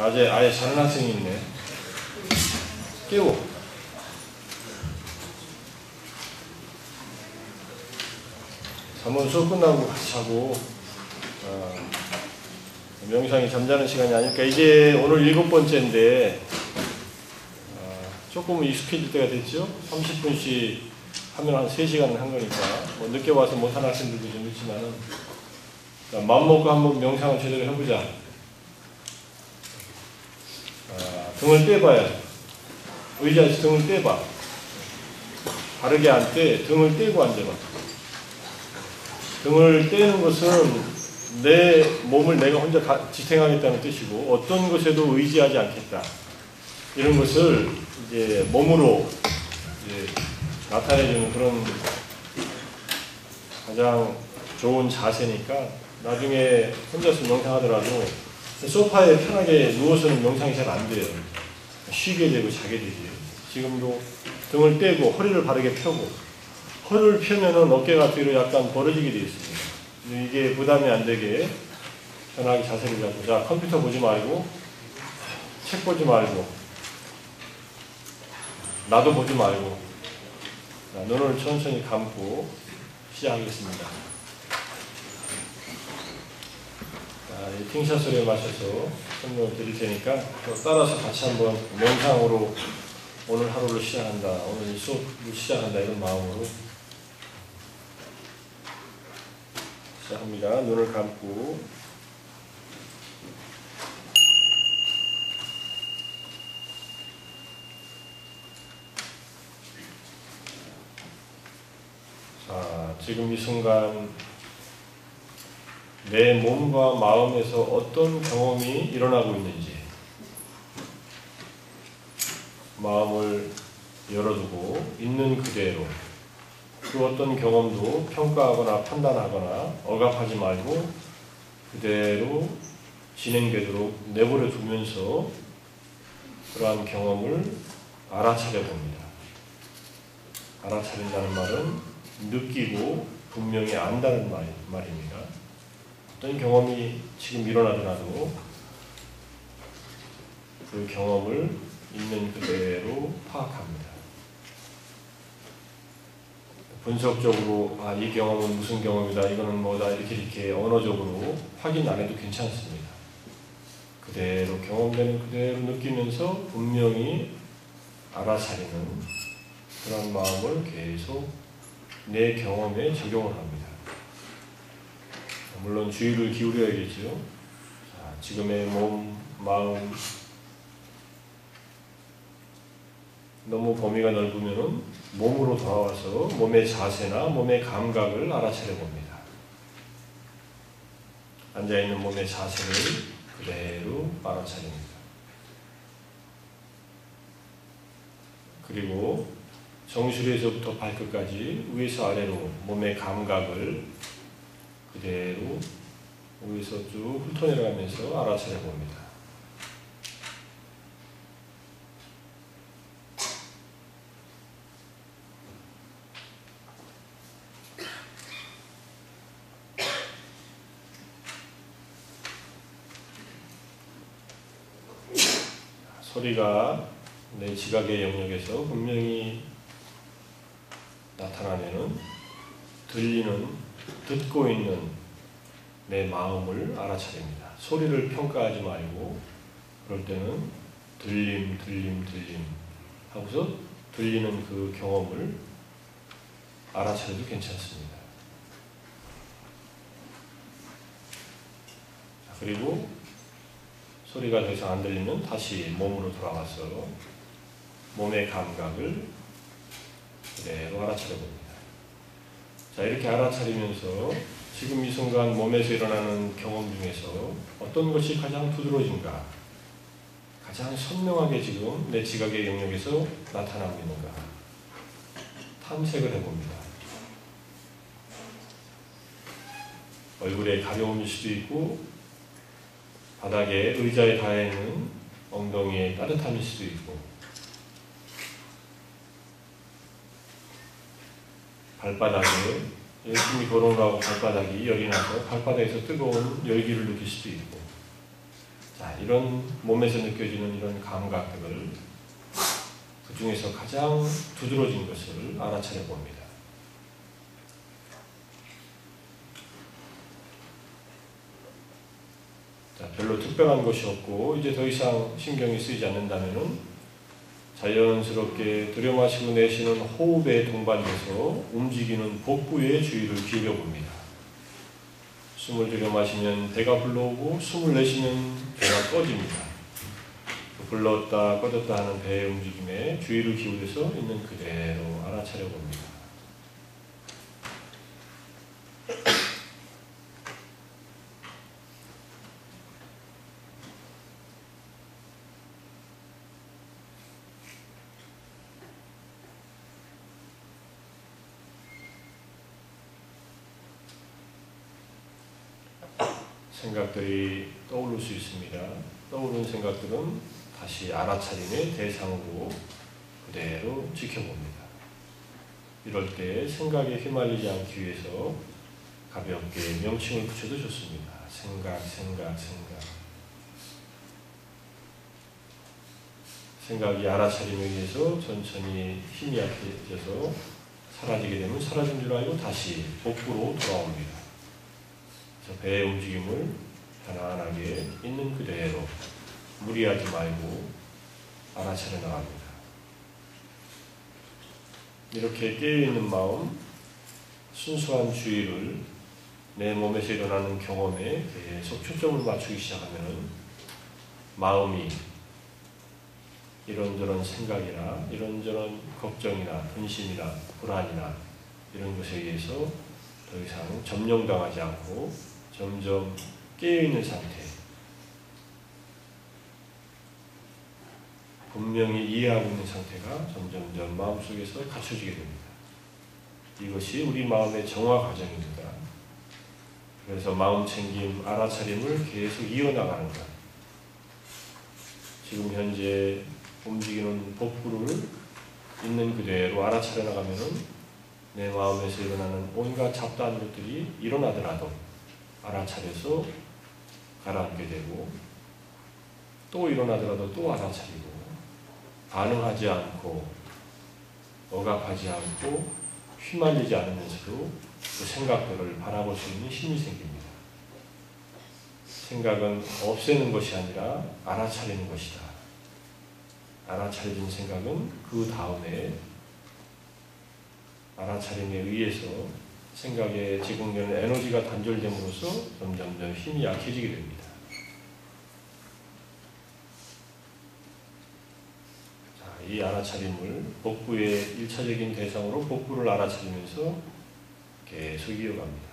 아예 자는 학생이 있네. 깨워. 잠은 수업 끝나고 같이 자고. 명상이 잠자는 시간이 아니니까 이제 오늘 7번째인데 조금 익숙해질 때가 됐죠. 30분씩 하면 한 3시간 한 거니까 뭐 늦게 와서 못하는 학생들도 좀 있지만은 마음먹고 한번 명상을 제대로 해보자. 등을 떼봐야 의자에서 등을 떼봐. 바르게 앉되 등을 떼고 앉아봐. 등을 떼는 것은 내 몸을 내가 혼자 지탱하겠다는 뜻이고 어떤 것에도 의지하지 않겠다. 이런 것을 이제 몸으로 이제 나타내주는 그런 가장 좋은 자세니까 나중에 혼자서 명상하더라도 소파에 편하게 누워서는 명상이 잘 안 돼요. 쉬게 되고 자게 되지. 지금도 등을 떼고 허리를 바르게 펴고 허리를 펴면은 어깨가 뒤로 약간 벌어지게 되어 있습니다. 이게 부담이 안 되게 편하게 자세를 잡고 자 컴퓨터 보지 말고 책 보지 말고 나도 보지 말고 자, 눈을 천천히 감고 시작하겠습니다. 자, 이 팅샷 소리에 맞춰서 설명을 드릴 테니까 따라서 같이 한번 명상으로 오늘 하루를 시작한다. 오늘 이 수업을 시작한다. 이런 마음으로 시작합니다. 눈을 감고 자, 지금 이 순간 내 몸과 마음에서 어떤 경험이 일어나고 있는지 마음을 열어두고 있는 그대로 그 어떤 경험도 평가하거나 판단하거나 억압하지 말고 그대로 진행되도록 내버려 두면서 그러한 경험을 알아차려 봅니다. 알아차린다는 말은 느끼고 분명히 안다는 말입니다. 어떤 경험이 지금 일어나더라도 그 경험을 있는 그대로 파악합니다. 분석적으로 이 경험은 무슨 경험이다, 이거는 뭐다 이렇게 언어적으로 확인 안 해도 괜찮습니다. 그대로 경험되는 그대로 느끼면서 분명히 알아차리는 그런 마음을 계속 내 경험에 적용을 합니다. 물론 주의를 기울여야겠죠. 자, 지금의 몸, 마음 너무 범위가 넓으면은 몸으로 돌아와서 몸의 자세나 몸의 감각을 알아차려 봅니다. 앉아있는 몸의 자세를 그대로 알아차립니다. 그리고 정수리에서부터 발끝까지 위에서 아래로 몸의 감각을 그대로 위에서 쭉 훑어내려가면서 알아차려 봅니다. 소리가 내 지각의 영역에서 분명히 나타나면은 듣고 있는 내 마음을 알아차립니다. 소리를 평가하지 말고 그럴 때는 들림 하고서 들리는 그 경험을 알아차려도 괜찮습니다. 그리고 소리가 더 이상 안 들리면 다시 몸으로 돌아가서 몸의 감각을 그대로 알아차려 봅니다. 자, 이렇게 알아차리면서 지금 이 순간 몸에서 일어나는 경험 중에서 어떤 것이 가장 두드러진가, 가장 선명하게 지금 내 지각의 영역에서 나타나고 있는가 탐색을 해봅니다. 얼굴에 가려움일 수도 있고 바닥에 의자에 닿아있는 엉덩이의 따뜻함일 수도 있고 발바닥에 열심히 걸어오라고 발바닥이 열이 나서 발바닥에서 뜨거운 열기를 느낄 수도 있고 자, 이런 몸에서 느껴지는 이런 감각들을 그 중에서 가장 두드러진 것을 알아차려 봅니다. 자, 별로 특별한 것이 없고 이제 더 이상 신경이 쓰이지 않는다면은 자연스럽게 들여마시고 내쉬는 호흡에 동반돼서 움직이는 복부에 주의를 기울여 봅니다. 숨을 들여마시면 배가 불러오고 숨을 내쉬면 배가 꺼집니다. 불렀다 꺼졌다 하는 배의 움직임에 주의를 기울여서 있는 그대로 알아차려 봅니다. 생각들이 떠오를 수 있습니다. 떠오르는 생각들은 다시 알아차림의 대상으로 그대로 지켜봅니다. 이럴 때 생각에 휘말리지 않기 위해서 가볍게 명칭을 붙여도 좋습니다. 생각. 생각이 알아차림에 의해서 천천히 힘이 약해져서 사라지게 되면 사라진 줄 알고 다시 복부로 돌아옵니다. 배의 움직임을 편안하게 있는 그대로 무리하지 말고 알아차려 나갑니다. 이렇게 깨어있는 마음, 순수한 주의를 내 몸에서 일어나는 경험에 계속 초점을 맞추기 시작하면 마음이 이런저런 생각이나 이런저런 걱정이나 근심이나 불안이나 이런 것에 의해서 더 이상 점령당하지 않고 점점 깨어있는 상태, 분명히 이해하고 있는 상태가 점점점 마음속에서 갖춰지게 됩니다. 이것이 우리 마음의 정화 과정입니다. 그래서 마음 챙김, 알아차림을 계속 이어나가는 것. 지금 현재 움직이는 복부를 있는 그대로 알아차려 나가면은 내 마음에서 일어나는 온갖 잡다한 것들이 일어나더라도 알아차려서 가라앉게 되고 또 일어나더라도 또 알아차리고 반응하지 않고 억압하지 않고 휘말리지 않으면서도 그 생각들을 바라볼 수 있는 힘이 생깁니다. 생각은 없애는 것이 아니라 알아차리는 것이다. 알아차려진 생각은 그 다음에 알아차림에 의해서 생각에 제공되는 에너지가 단절됨으로써 점점점 힘이 약해지게 됩니다. 자, 이 알아차림을 복부의 1차적인 대상으로 복부를 알아차리면서 계속 이어갑니다.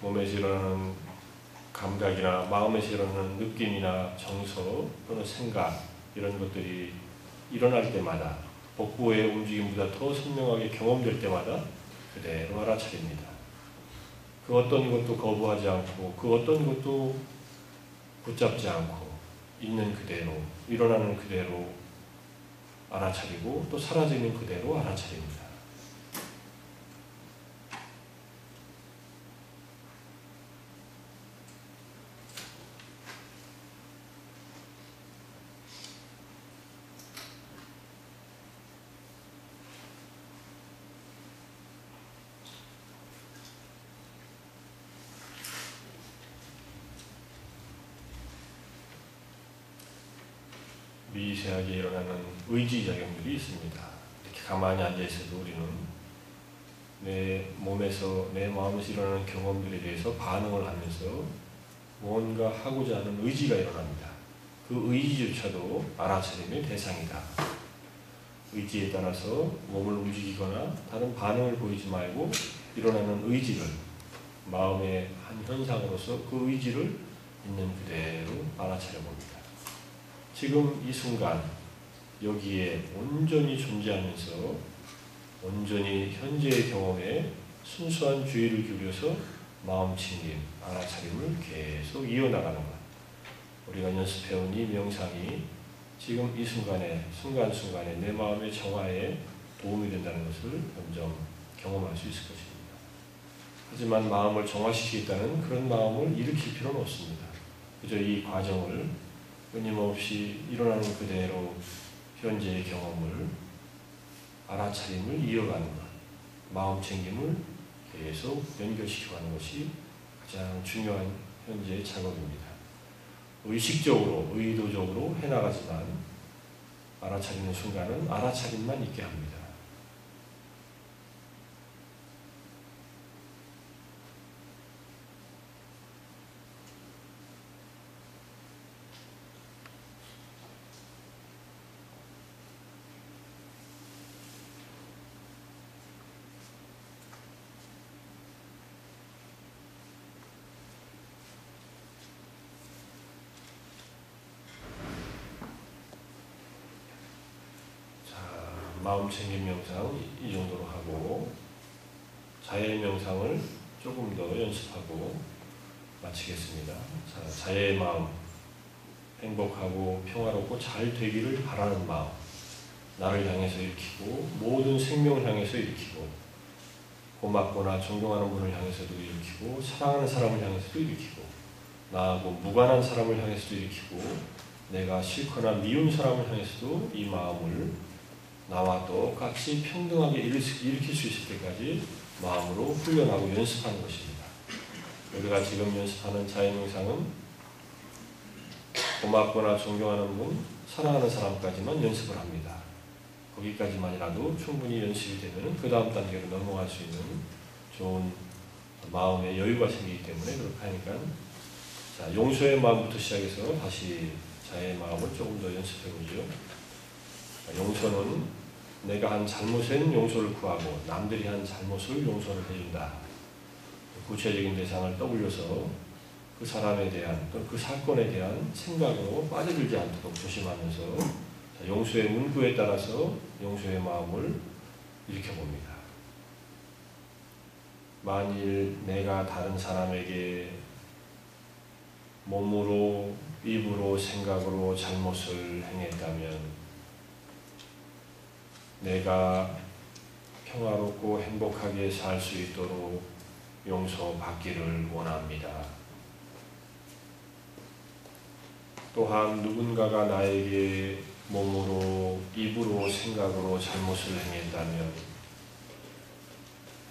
몸에서 일어나는 감각이나 마음에서 일어나는 느낌이나 정서 또는 생각 이런 것들이 일어날 때마다 복부의 움직임보다 더 선명하게 경험될 때마다 그대로 알아차립니다. 그 어떤 것도 거부하지 않고 그 어떤 것도 붙잡지 않고 있는 그대로 일어나는 그대로 알아차리고 또 사라지는 그대로 알아차립니다. 미세하게 일어나는 의지작용들이 있습니다. 이렇게 가만히 앉아있어도 우리는 내 몸에서 내 마음에서 일어나는 경험들에 대해서 반응을 하면서 뭔가 하고자 하는 의지가 일어납니다. 그 의지조차도 알아차림의 대상이다. 의지에 따라서 몸을 움직이거나 다른 반응을 보이지 말고 일어나는 의지를 마음의 한 현상으로서 그 의지를 있는 그대로 알아차려 봅니다. 지금 이 순간 여기에 온전히 존재하면서 온전히 현재의 경험에 순수한 주의를 기울여서 마음챙김, 알아차림을 계속 이어나가는 것. 우리가 연습해온 이 명상이 지금 이 순간순간에 내 마음의 정화에 도움이 된다는 것을 점점 경험할 수 있을 것입니다. 하지만 마음을 정화시키겠다는 그런 마음을 일으킬 필요는 없습니다. 그저 이 과정을 끊임없이 일어나는 그대로 현재의 경험을 알아차림을 이어가는 것, 마음챙김을 계속 연결시켜가는 것이 가장 중요한 현재의 작업입니다. 의식적으로, 의도적으로 해나가지만 알아차리는 순간은 알아차림만 있게 합니다. 마음챙김 명상 이 정도로 하고 자의 명상을 조금 더 연습하고 마치겠습니다. 자, 자의 마음, 행복하고 평화롭고 잘 되기를 바라는 마음, 나를 향해서 일으키고 모든 생명을 향해서 일으키고 고맙거나 존경하는 분을 향해서도 일으키고 사랑하는 사람을 향해서도 일으키고 나하고 무관한 사람을 향해서도 일으키고 내가 싫거나 미운 사람을 향해서도 이 마음을 나와 똑같이 평등하게 일으킬 수 있을 때까지 마음으로 훈련하고 연습하는 것입니다. 우리가 지금 연습하는 자의명상은 고맙거나 존경하는 분, 사랑하는 사람까지만 연습을 합니다. 거기까지만이라도 충분히 연습이 되면 그 다음 단계로 넘어갈 수 있는 좋은 마음의 여유가 생기기 때문에 그렇게 하니까 자, 용서의 마음부터 시작해서 다시 자의 마음을 조금 더 연습해보죠. 용서는 내가 한 잘못엔 용서를 구하고 남들이 한 잘못을 용서를 해준다. 구체적인 대상을 떠올려서 그 사람에 대한 또는 그 사건에 대한 생각으로 빠져들지 않도록 조심하면서 용서의 문구에 따라서 용서의 마음을 일으켜봅니다. 만일 내가 다른 사람에게 몸으로, 입으로, 생각으로 잘못을 행했다면 내가 평화롭고 행복하게 살 수 있도록 용서받기를 원합니다. 또한 누군가가 나에게 몸으로, 입으로, 생각으로 잘못을 행했다면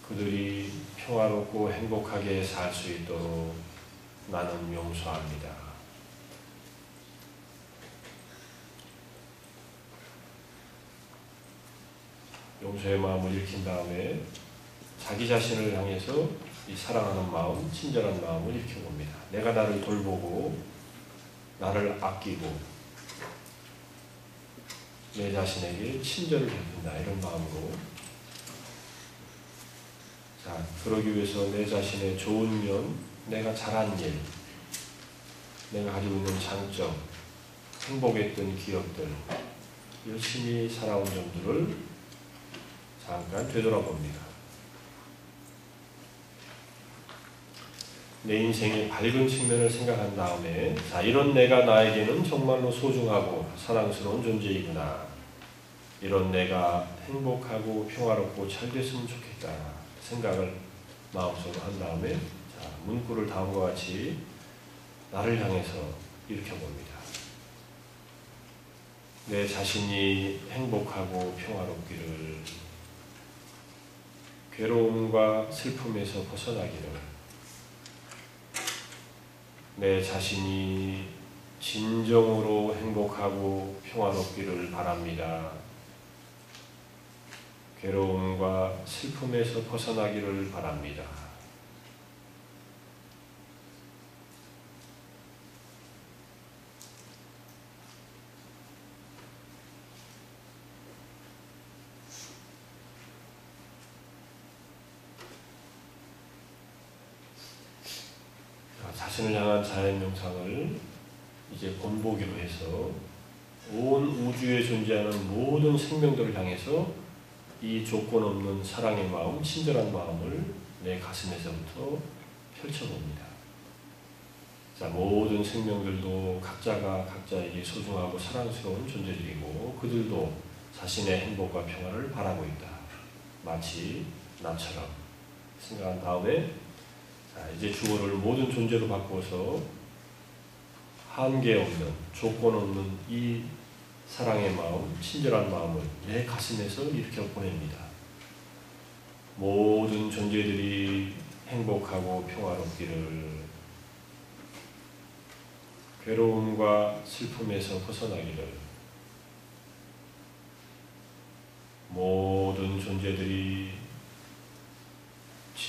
그들이 평화롭고 행복하게 살 수 있도록 나는 용서합니다. 용서의 마음을 일으킨 다음에 자기 자신을 향해서 이 사랑하는 마음, 친절한 마음을 일으켜봅니다. 내가 나를 돌보고 나를 아끼고 내 자신에게 친절을 베푼다 이런 마음으로 자, 그러기 위해서 내 자신의 좋은 면, 내가 잘한 일, 내가 가지고 있는 장점, 행복했던 기억들, 열심히 살아온 점들을 잠깐 되돌아봅니다. 내 인생의 밝은 측면을 생각한 다음에 자, 이런 내가 나에게는 정말로 소중하고 사랑스러운 존재이구나. 이런 내가 행복하고 평화롭고 잘 됐으면 좋겠다 생각을 마음속으로 한 다음에 자, 문구를 다음과 같이 나를 향해서 일으켜봅니다. 내 자신이 행복하고 평화롭기를, 괴로움과 슬픔에서 벗어나기를, 내 자신이 진정으로 행복하고 평화롭기를 바랍니다. 괴로움과 슬픔에서 벗어나기를 바랍니다. 자신을 향한 자연 명상을 이제 본보기로 해서 온 우주에 존재하는 모든 생명들을 향해서 이 조건 없는 사랑의 마음, 친절한 마음을 내 가슴에서부터 펼쳐봅니다. 자, 모든 생명들도 각자가 각자에게 소중하고 사랑스러운 존재들이고 그들도 자신의 행복과 평화를 바라고 있다. 마치 나처럼 생각한 다음에 자, 이제 주어를 모든 존재로 바꿔서 한계 없는, 조건 없는 이 사랑의 마음, 친절한 마음을 내 가슴에서 일으켜 보냅니다. 모든 존재들이 행복하고 평화롭기를, 괴로움과 슬픔에서 벗어나기를, 모든 존재들이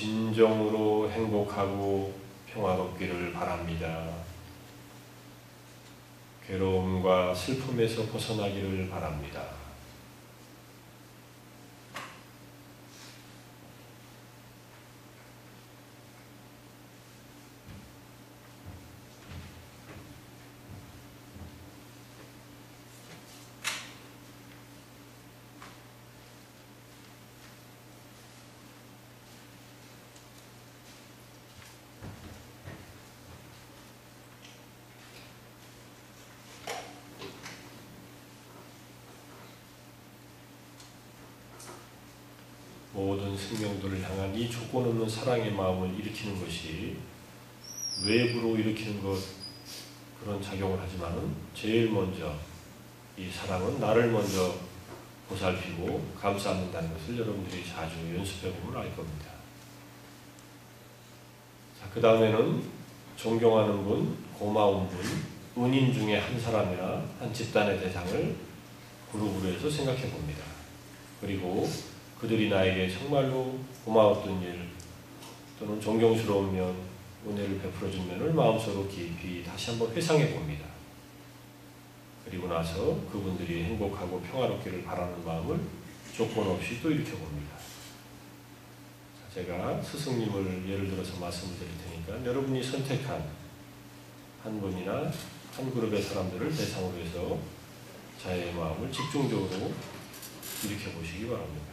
진정으로 행복하고 평화롭기를 바랍니다. 괴로움과 슬픔에서 벗어나기를 바랍니다. 모든 생명들을 향한 이 조건 없는 사랑의 마음을 일으키는 것이 외부로 일으키는 것, 그런 작용을 하지만은 제일 먼저 이 사랑은 나를 먼저 보살피고 감싸는다는 것을 여러분들이 자주 연습해 보면 알 겁니다. 자, 그 다음에는 존경하는 분, 고마운 분, 은인 중에 한 사람이나 한 집단의 대상을 그룹으로 해서 생각해 봅니다. 그리고 그들이 나에게 정말로 고마웠던 일 또는 존경스러우면 은혜를 베풀어준 면을 마음속으로 깊이 다시 한번 회상해 봅니다. 그리고 나서 그분들이 행복하고 평화롭기를 바라는 마음을 조건 없이 또 일으켜 봅니다. 제가 스승님을 예를 들어서 말씀을 드릴 테니까 여러분이 선택한 한 분이나 한 그룹의 사람들을 대상으로 해서 자의 마음을 집중적으로 일으켜 보시기 바랍니다.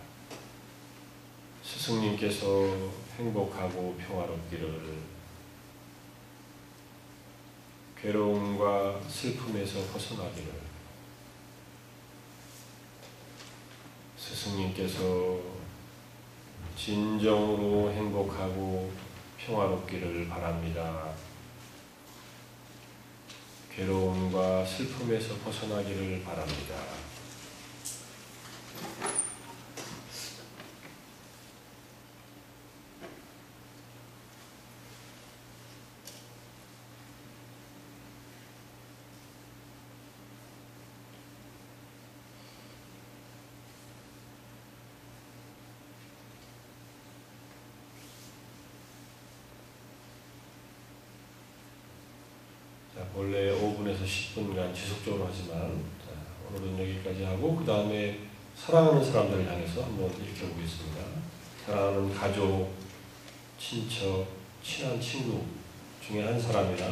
스승님께서 행복하고 평화롭기를, 괴로움과 슬픔에서 벗어나기를, 스승님께서 진정으로 행복하고 평화롭기를 바랍니다. 괴로움과 슬픔에서 벗어나기를 바랍니다. 원래 5분에서 10분간 지속적으로 하지만 오늘은 여기까지 하고 그 다음에 사랑하는 사람들을 향해서 한번 일으켜보겠습니다. 사랑하는 가족, 친척, 친한 친구 중에 한 사람이나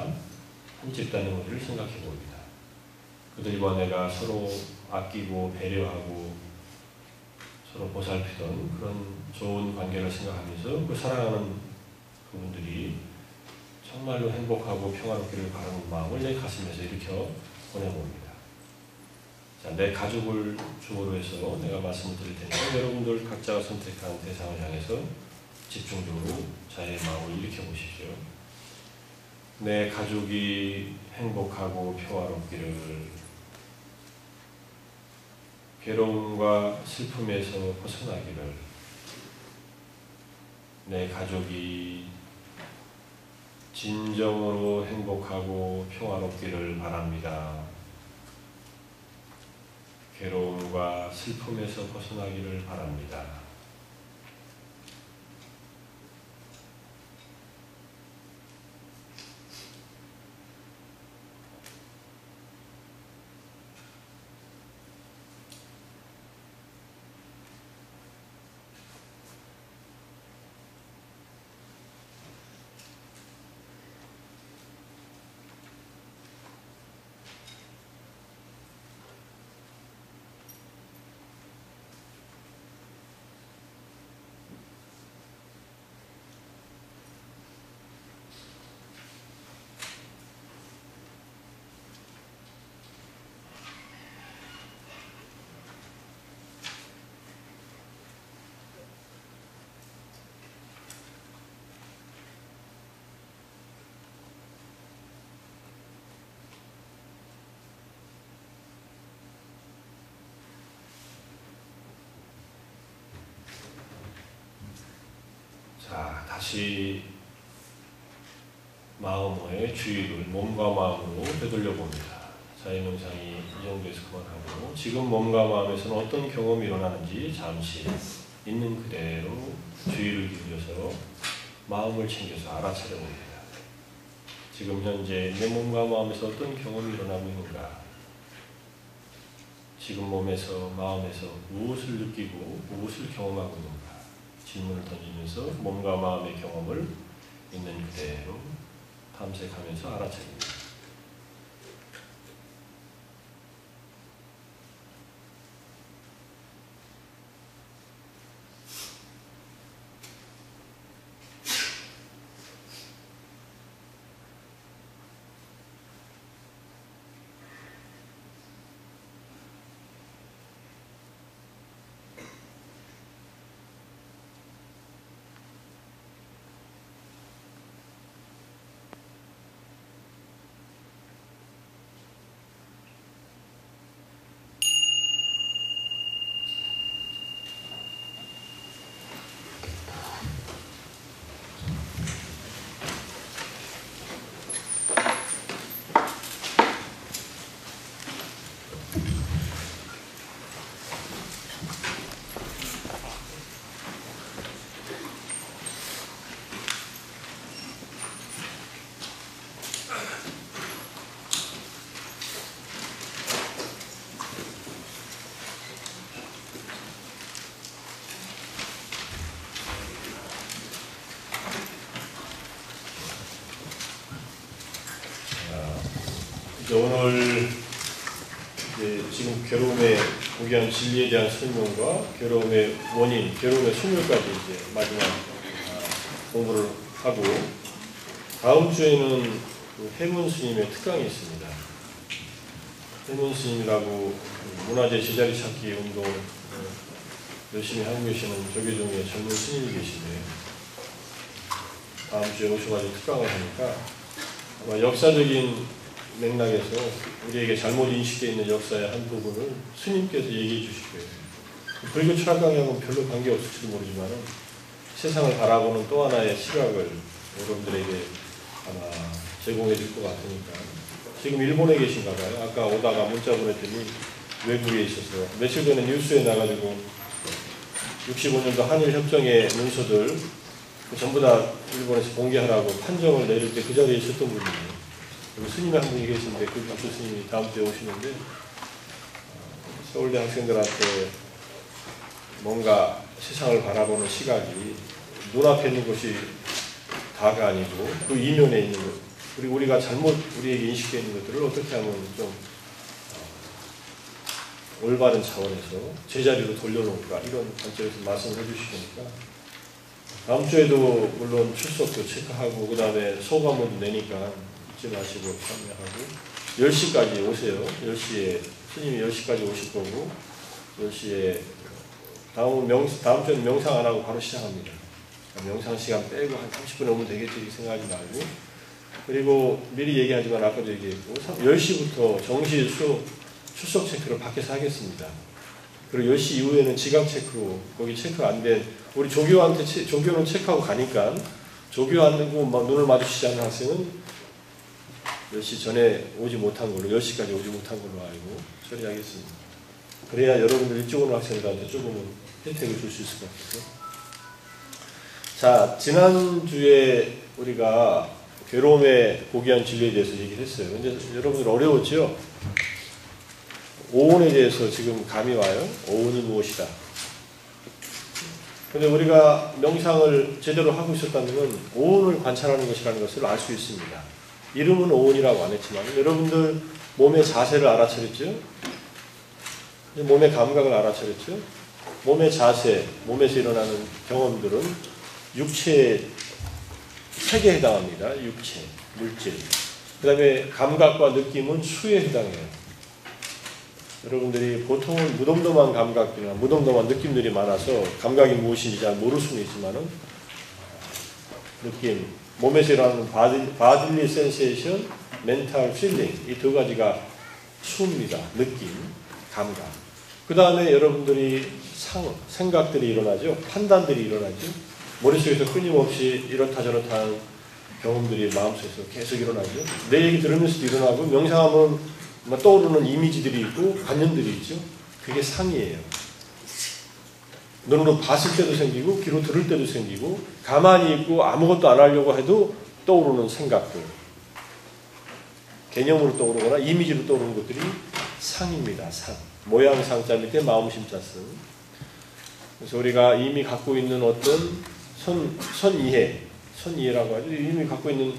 한 집단의 우리를 생각해 봅니다. 그들과 내가 서로 아끼고 배려하고 서로 보살피던 그런 좋은 관계를 생각하면서 그 사랑하는 그분들이 정말로 행복하고 평화롭기를 바라는 마음을 내 가슴에서 일으켜 보내봅니다. 자, 내 가족을 주어로 해서 내가 말씀을 드릴 테니까 여러분들 각자가 선택한 대상을 향해서 집중적으로 자의 마음을 일으켜 보십시오. 내 가족이 행복하고 평화롭기를, 괴로움과 슬픔에서 벗어나기를, 내 가족이 진정으로 행복하고 평화롭기를 바랍니다. 괴로움과 슬픔에서 벗어나기를 바랍니다. 다시 마음의 주의를 몸과 마음으로 되돌려 봅니다. 자유명상이 이 정도에서 그만하고 지금 몸과 마음에서는 어떤 경험이 일어나는지 잠시 있는 그대로 주의를 기울여서 마음을 챙겨서 알아차려 봅니다. 지금 현재 내 몸과 마음에서 어떤 경험이 일어나고 있는가? 지금 몸에서 마음에서 무엇을 느끼고 무엇을 경험하고 있는가? 질문을 던지면서 몸과 마음의 경험을 있는 그대로 탐색하면서 알아차립니다. 오늘 지금 괴로움의 고귀한 진리에 대한 설명과 괴로움의 원인, 괴로움의 소멸까지 이제 마지막 공부를 하고 다음 주에는 해문 스님의 특강이 있습니다. 해문 스님이라고 문화재 제자리 찾기 운동 열심히 하고 계시는 조계종의 젊은 스님이 계신데 다음 주에 오셔가지고 특강을 하니까 아마 역사적인 맥락에서 우리에게 잘못 인식되어 있는 역사의 한 부분을 스님께서 얘기해 주실 거예요. 불교 철학 강의하고는 별로 관계없을지도 모르지만 세상을 바라보는 또 하나의 시각을 여러분들에게 아마 제공해 줄 것 같으니까 지금 일본에 계신가 봐요. 아까 오다가 문자 보냈더니 외국에 있어서 며칠 전에 뉴스에 나가지고 65년도 한일협정의 문서들 전부 다 일본에서 공개하라고 판정을 내릴 때 그 자리에 있었던 분이에요. 스님이 한 분이 계신데 그 박수 스님이 다음 주에 오시는데 서울대 학생들한테 뭔가 세상을 바라보는 시각이 눈앞에 있는 것이 다가 아니고 그 이면에 있는 것 그리고 우리가 잘못 우리에게 인식되어 있는 것들을 어떻게 하면 좀 올바른 차원에서 제자리로 돌려놓을까 이런 관점에서 말씀을 해주시니까 다음 주에도 물론 출석도 체크하고 그 다음에 소감문도 내니까 잊지 마시고 참여하고 10시까지 오세요. 10시에 스님이 10시까지 오실 거고 10시에 다음 주에는 명상 안 하고 바로 시작합니다. 명상 시간 빼고 한 30분 오면 되겠지 이렇게 생각하지 말고 그리고 미리 얘기하지만 아까도 얘기했고 10시부터 정시 출석 체크를 밖에서 하겠습니다. 그리고 10시 이후에는 지각 체크로 거기 체크 안 된 우리 조교한테 조교는 체크하고 가니까 조교 안 되고 막 눈을 마주치지 않는 학생은 10시 전에 오지 못한 걸로 10시까지 오지 못한 걸로 알고 처리하겠습니다. 그래야 여러분들 일찍 오는 학생들한테 조금은 혜택을 줄 수 있을 것 같아요. 자, 지난주에 우리가 괴로움의 고귀한 진리에 대해서 얘기를 했어요. 근데 여러분들 어려웠죠? 오온에 대해서 지금 감이 와요? 오온이 무엇이다? 근데 우리가 명상을 제대로 하고 있었다면 오온을 관찰하는 것이라는 것을 알 수 있습니다. 이름은 오온이라고 안 했지만 여러분들 몸의 자세를 알아차렸죠? 몸의 감각을 알아차렸죠? 몸의 자세, 몸에서 일어나는 경험들은 육체의 색에 해당합니다. 육체, 물질. 그 다음에 감각과 느낌은 수에 해당해요. 여러분들이 보통은 무덤덤한 감각들이나 무덤덤한 느낌들이 많아서 감각이 무엇인지 잘 모를 수는 있지만은 느낌, 몸에서 일어나는 바딜리 센세이션, 멘탈 필링 이 두 가지가 수입니다. 느낌, 감각. 그 다음에 여러분들이 생각들이 일어나죠. 판단들이 일어나죠. 머릿속에서 끊임없이 이렇다 저렇다 하는 경험들이 마음속에서 계속 일어나죠. 내 얘기 들으면서도 일어나고 명상하면 떠오르는 이미지들이 있고 관념들이 있죠. 그게 상이에요. 눈으로 봤을 때도 생기고 귀로 들을 때도 생기고 가만히 있고 아무것도 안 하려고 해도 떠오르는 생각들, 개념으로 떠오르거나 이미지로 떠오르는 것들이 상입니다. 상. 모양 상자 밑에 마음 심자 쓴. 그래서 우리가 이미 갖고 있는 어떤 선이해라고 하죠. 이미 갖고 있는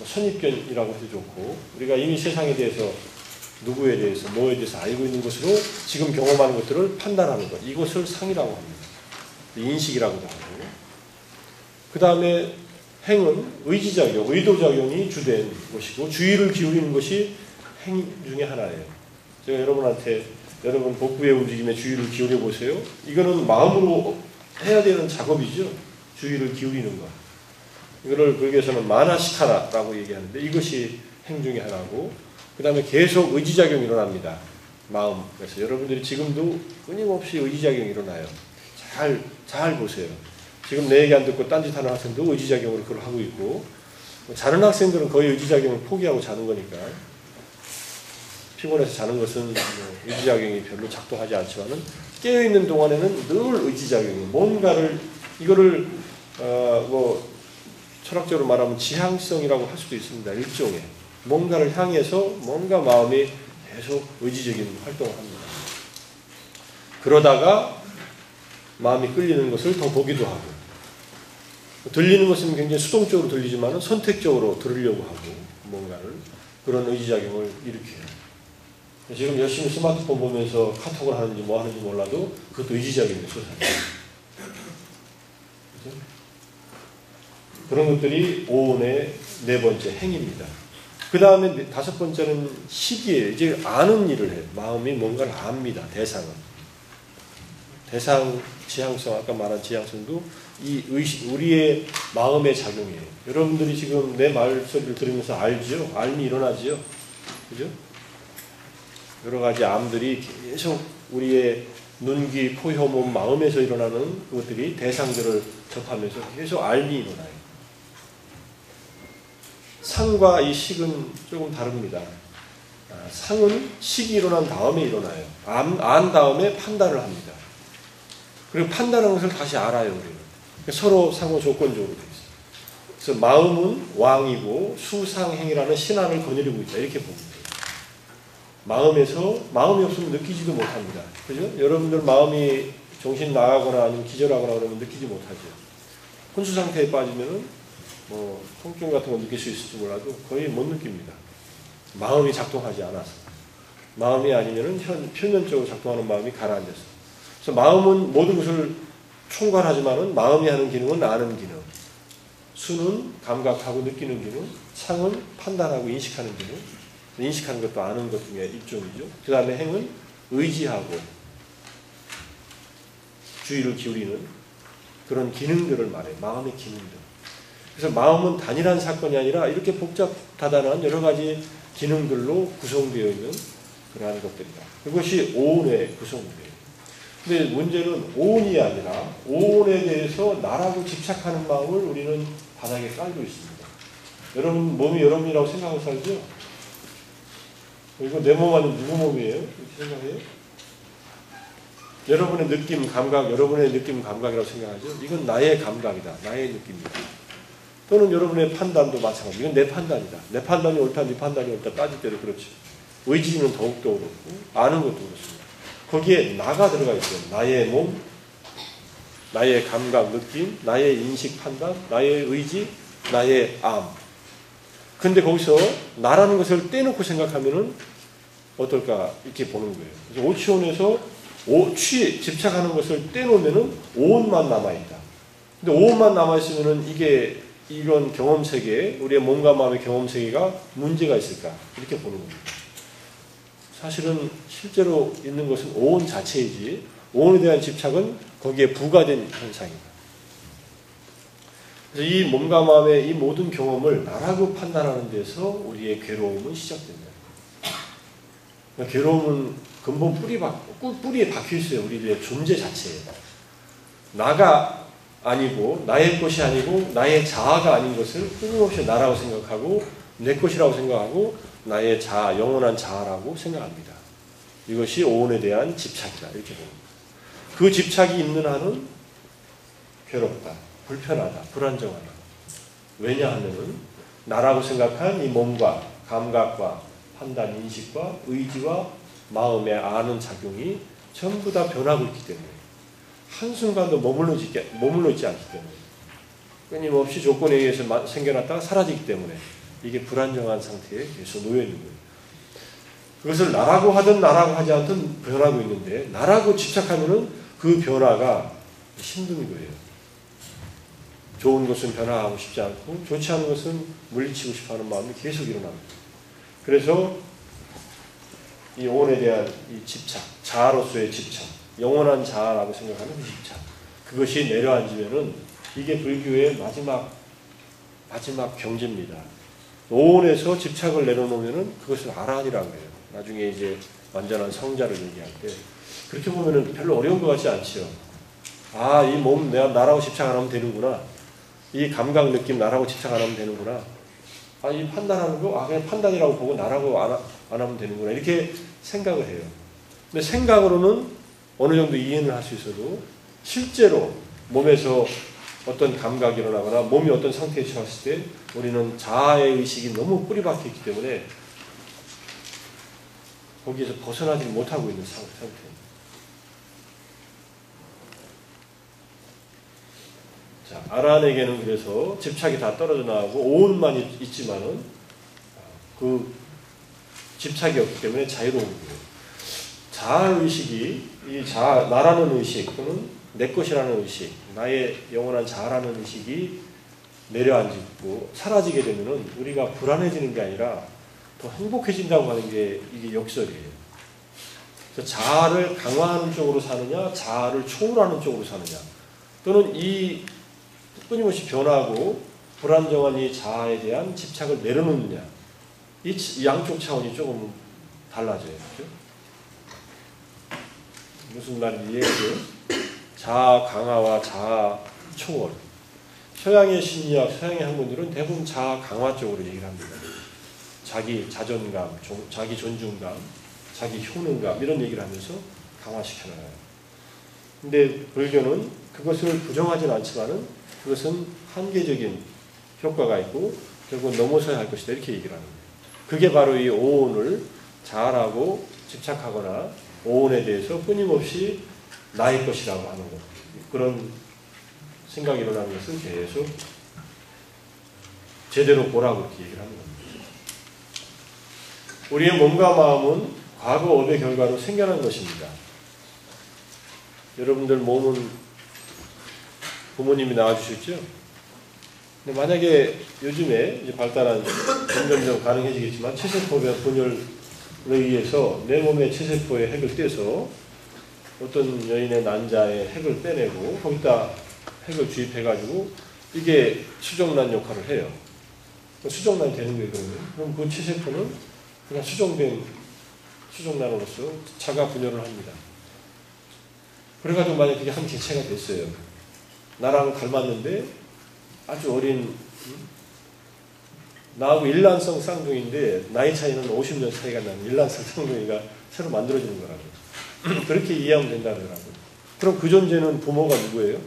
선입견이라고 해도 좋고, 우리가 이미 세상에 대해서 누구에 대해서 뭐에 대해서 알고 있는 것으로 지금 경험하는 것들을 판단하는 것, 이것을 상이라고 합니다. 인식이라고도 하고, 그 다음에 행은 의지작용, 의도작용이 주된 것이고 주의를 기울이는 것이 행 중에 하나예요. 제가 여러분한테 여러분 복부의 움직임에 주의를 기울여 보세요. 이거는 마음으로 해야 되는 작업이죠. 주의를 기울이는 것. 이거를 거기에서는 마나시카라라고 얘기하는데 이것이 행 중에 하나고, 그 다음에 계속 의지작용이 일어납니다. 마음. 그래서 여러분들이 지금도 끊임없이 의지작용이 일어나요. 잘 보세요. 지금 내 얘기 안 듣고 딴짓하는 학생도 의지작용으로 그걸 하고 있고, 자는 학생들은 거의 의지작용을 포기하고 자는 거니까, 피곤해서 자는 것은 의지작용이 별로 작동하지 않지만은 깨어있는 동안에는 늘 의지작용이 뭔가를, 이거를 철학적으로 말하면 지향성이라고 할 수도 있습니다. 일종의 뭔가를 향해서 뭔가 마음이 계속 의지적인 활동을 합니다. 그러다가 마음이 끌리는 것을 더 보기도 하고, 들리는 것은 굉장히 수동적으로 들리지만 선택적으로 들으려고 하고, 뭔가를 그런 의지작용을 일으켜요. 지금 열심히 스마트폰 보면서 카톡을 하는지 뭐 하는지 몰라도 그것도 의지작용이에요. 그런 것들이 오온의 네 번째 행입니다. 그 다음에 다섯 번째는 식이에요. 이제 아는 일을 해요. 마음이 뭔가를 압니다. 대상은. 대상 지향성, 아까 말한 지향성도 이 의식, 우리의 마음의 작용이에요. 여러분들이 지금 내 말소리를 들으면서 알죠? 알미 일어나죠? 그죠? 여러 가지 암들이 계속 우리의 눈, 귀, 코, 혀, 몸, 마음에서 일어나는 그것들이 대상들을 접하면서 계속 알미 일어나요. 상과 이 식은 조금 다릅니다. 상은 식이 일어난 다음에 일어나요. 안 다음에 판단을 합니다. 그리고 판단하는 것을 다시 알아요, 우리는. 서로 상호 조건적으로 되어 있어요. 그래서 마음은 왕이고 수상행이라는 신안을 거느리고 있다. 이렇게 봅니다. 마음이 없으면 느끼지도 못합니다. 그죠? 여러분들 마음이 정신 나가거나 아니면 기절하거나 그러면 느끼지 못하죠. 혼수 상태에 빠지면은 통증 같은 거 느낄 수 있을지 몰라도 거의 못 느낍니다. 마음이 작동하지 않아서. 마음이 아니면은 표면적으로 작동하는 마음이 가라앉아서. 그래서 마음은 모든 것을 총괄하지만은 마음이 하는 기능은 아는 기능. 수는 감각하고 느끼는 기능. 상은 판단하고 인식하는 기능. 인식하는 것도 아는 것 중에 일종이죠. 그 다음에 행은 의지하고 주의를 기울이는 그런 기능들을 말해요. 마음의 기능들. 그래서 마음은 단일한 사건이 아니라 이렇게 복잡다단한 여러 가지 기능들로 구성되어 있는 그러한 것들이다. 그것이 오온의 구성물이에요. 근데 문제는 오온이 아니라 오온에 대해서 나라고 집착하는 마음을 우리는 바닥에 깔고 있습니다. 여러분 몸이 여러분이라고 생각하고 살죠? 이거 내 몸 아니면 누구 몸이에요? 이렇게 생각해요? 여러분의 느낌, 감각, 여러분의 느낌, 감각이라고 생각하죠? 이건 나의 감각이다. 나의 느낌이다. 또는 여러분의 판단도 마찬가지. 이건 내 판단이다. 내 판단이 옳다, 네 판단이 옳다 따질 때도 그렇죠. 의지는 더욱더 그렇고 아는 것도 그렇습니다. 거기에 나가 들어가 있어요. 나의 몸, 나의 감각, 느낌, 나의 인식, 판단, 나의 의지, 나의 암. 근데 거기서 나라는 것을 떼놓고 생각하면은 어떨까 이렇게 보는 거예요. 그래서 오치온에서 집착하는 것을 떼놓으면은 오온만 남아있다. 근데 오온만 남아있으면은 이런 경험 세계, 우리의 몸과 마음의 경험 세계가 문제가 있을까 이렇게 보는 겁니다. 사실은 실제로 있는 것은 오온 자체이지 오온에 대한 집착은 거기에 부과된 현상입니다. 그래서 이 몸과 마음의 이 모든 경험을 나라고 판단하는 데서 우리의 괴로움은 시작됩니다. 그러니까 괴로움은 근본 뿌리에 박혀 있어요. 우리의 존재 자체에. 나가 아니고 나의 것이 아니고 나의 자아가 아닌 것을 끊임없이 나라고 생각하고 내 것이라고 생각하고 나의 자아, 영원한 자아라고 생각합니다. 이것이 오온에 대한 집착이다. 이렇게 봅니다. 그 집착이 있는 한은 괴롭다, 불편하다, 불안정하다. 왜냐하면 나라고 생각한 이 몸과 감각과 판단, 인식과 의지와 마음의 아는 작용이 전부 다 변하고 있기 때문에 한순간도 머물러 있지 않기 때문에 끊임없이 조건에 의해서 생겨났다가 사라지기 때문에 이게 불안정한 상태에 계속 놓여 있는 거예요. 그것을 나라고 하든 나라고 하지 않든 변하고 있는데 나라고 집착하면은 그 변화가 힘든 거예요. 좋은 것은 변화하고 싶지 않고 좋지 않은 것은 물리치고 싶어하는 마음이 계속 일어납니다. 그래서 이 오온에 대한 이 집착, 자아로서의 집착, 영원한 자아라고 생각하는 그 집착, 그것이 내려앉으면은 이게 불교의 마지막 경지입니다. 오온에서 집착을 내려놓으면은 그것을 아라한이라고 해요. 나중에 이제 완전한 성자를 얘기할 때 그렇게 보면은 별로 어려운 것 같지 않지요. 아, 이 몸 내가 나라고 집착 안 하면 되는구나. 이 감각 느낌 나라고 집착 안 하면 되는구나. 아, 이 판단하는 거 그냥 판단이라고 보고 나라고 안 하면 되는구나. 이렇게 생각을 해요. 근데 생각으로는 어느 정도 이해는 할 수 있어도 실제로 몸에서 어떤 감각이 일어나거나 몸이 어떤 상태에 처했을 때 우리는 자아의 의식이 너무 뿌리박혀 있기 때문에 거기에서 벗어나지 못하고 있는 상태입니다. 자, 아라한에게는 그래서 집착이 다 떨어져 나가고 오온만 있지만은 그 집착이 없기 때문에 자유로운 거예요. 자아의식이 이 나라는 의식 또는 내 것이라는 의식, 나의 영원한 자아라는 의식이 내려앉고 사라지게 되면은 우리가 불안해지는 게 아니라 더 행복해진다고 하는 게 이게 역설이에요. 그래서 자아를 강화하는 쪽으로 사느냐, 자아를 초월하는 쪽으로 사느냐, 또는 이 끊임없이 변하고 불안정한 이 자아에 대한 집착을 내려놓느냐, 이 양쪽 차원이 조금 달라져요. 그렇죠? 무슨 말인지 이해해요? 자아 강화와 자아 초월. 서양의 심리학, 서양의 학문들은 대부분 자아 강화 쪽으로 얘기를 합니다. 자기 자존감, 자기 존중감, 자기 효능감 이런 얘기를 하면서 강화시켜나가요. 근데 불교는 그것을 부정하지는 않지만은 그것은 한계적인 효과가 있고 결국 넘어서야 할 것이다 이렇게 얘기를 하는 거예요. 그게 바로 이 오온을 자아라고 집착하거나 오온에 대해서 끊임없이 나의 것이라고 하는 것, 그런 생각이 일어나는 것을 계속 제대로 보라고 이렇게 얘기를 하는 겁니다. 우리의 몸과 마음은 과거 업의 결과로 생겨난 것입니다. 여러분들 몸은 부모님이 낳아주셨죠? 근데 만약에 요즘에 이제 발달한 점점점 가능해지겠지만 체세포 분열에 의해서 내 몸의 체세포의 핵을 떼서 어떤 여인의 난자의 핵을 빼내고 거기다 핵을 주입해가지고 이게 수정란 역할을 해요. 수정란이 되는 거예요. 그럼 그 체세포는 그냥 수정된 수정란으로서 자가 분열을 합니다. 그래가지고 만약 그게 한 개체가 됐어요. 나랑 닮았는데 아주 어린 나하고 일란성 쌍둥이인데 나이 차이는 50년 차이가 나는 일란성 쌍둥이가 새로 만들어지는 거라고. 그렇게 이해하면 된다 그러더라고요. 그럼 그 존재는 부모가 누구예요?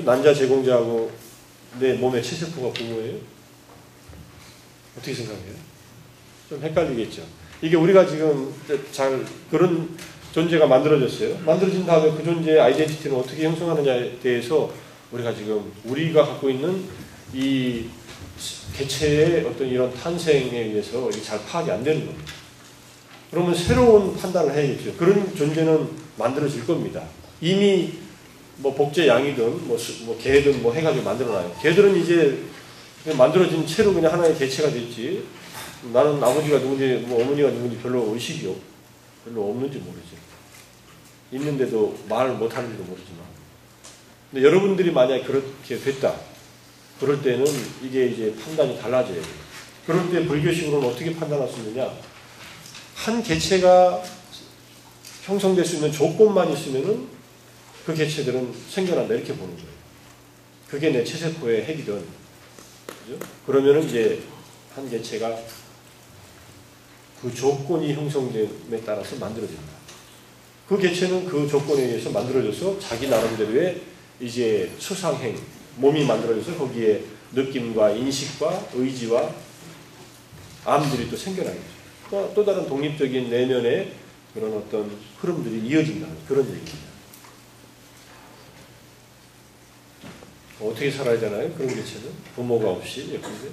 난자 제공자하고 내 몸의 체세포가 부모예요? 어떻게 생각해요? 좀 헷갈리겠죠. 이게 우리가 지금 잘 그런 존재가 만들어졌어요. 만들어진 다음에 그 존재의 아이덴티티는 어떻게 형성하느냐에 대해서 우리가 갖고 있는 이 개체의 어떤 이런 탄생에 의해서 이게 잘 파악이 안 되는 겁니다. 그러면 새로운 판단을 해야겠죠. 그런 존재는 만들어질 겁니다. 이미 뭐 복제 양이든 뭐 개든 뭐 해가지고 만들어놔요. 개들은 이제 만들어진 채로 그냥 하나의 개체가 됐지. 나는 아버지가 누군지 뭐 어머니가 누군지 별로 의식이 별로 없는지 모르지. 있는데도 말을 못하는지도 모르지만. 근데 여러분들이 만약에 그렇게 됐다. 그럴 때는 이게 이제 판단이 달라져야 돼요. 그럴 때 불교식으로는 어떻게 판단할 수 있느냐? 한 개체가 형성될 수 있는 조건만 있으면은 그 그 개체들은 생겨난다 이렇게 보는 거예요. 그게 내 체세포의 핵이든, 그죠? 그러면은 이제 한 개체가 그 조건이 형성됨에 따라서 만들어진다. 그 개체는 그 조건에 의해서 만들어져서 자기 나름대로의 이제 수상행, 몸이 만들어져서 거기에 느낌과 인식과 의지와 암들이 또 생겨나겠죠. 또 다른 독립적인 내면의 그런 어떤 흐름들이 이어진다는 그런 얘기입니다. 어떻게 살아야 되나요? 그런 개체는 부모가 없이 예쁜데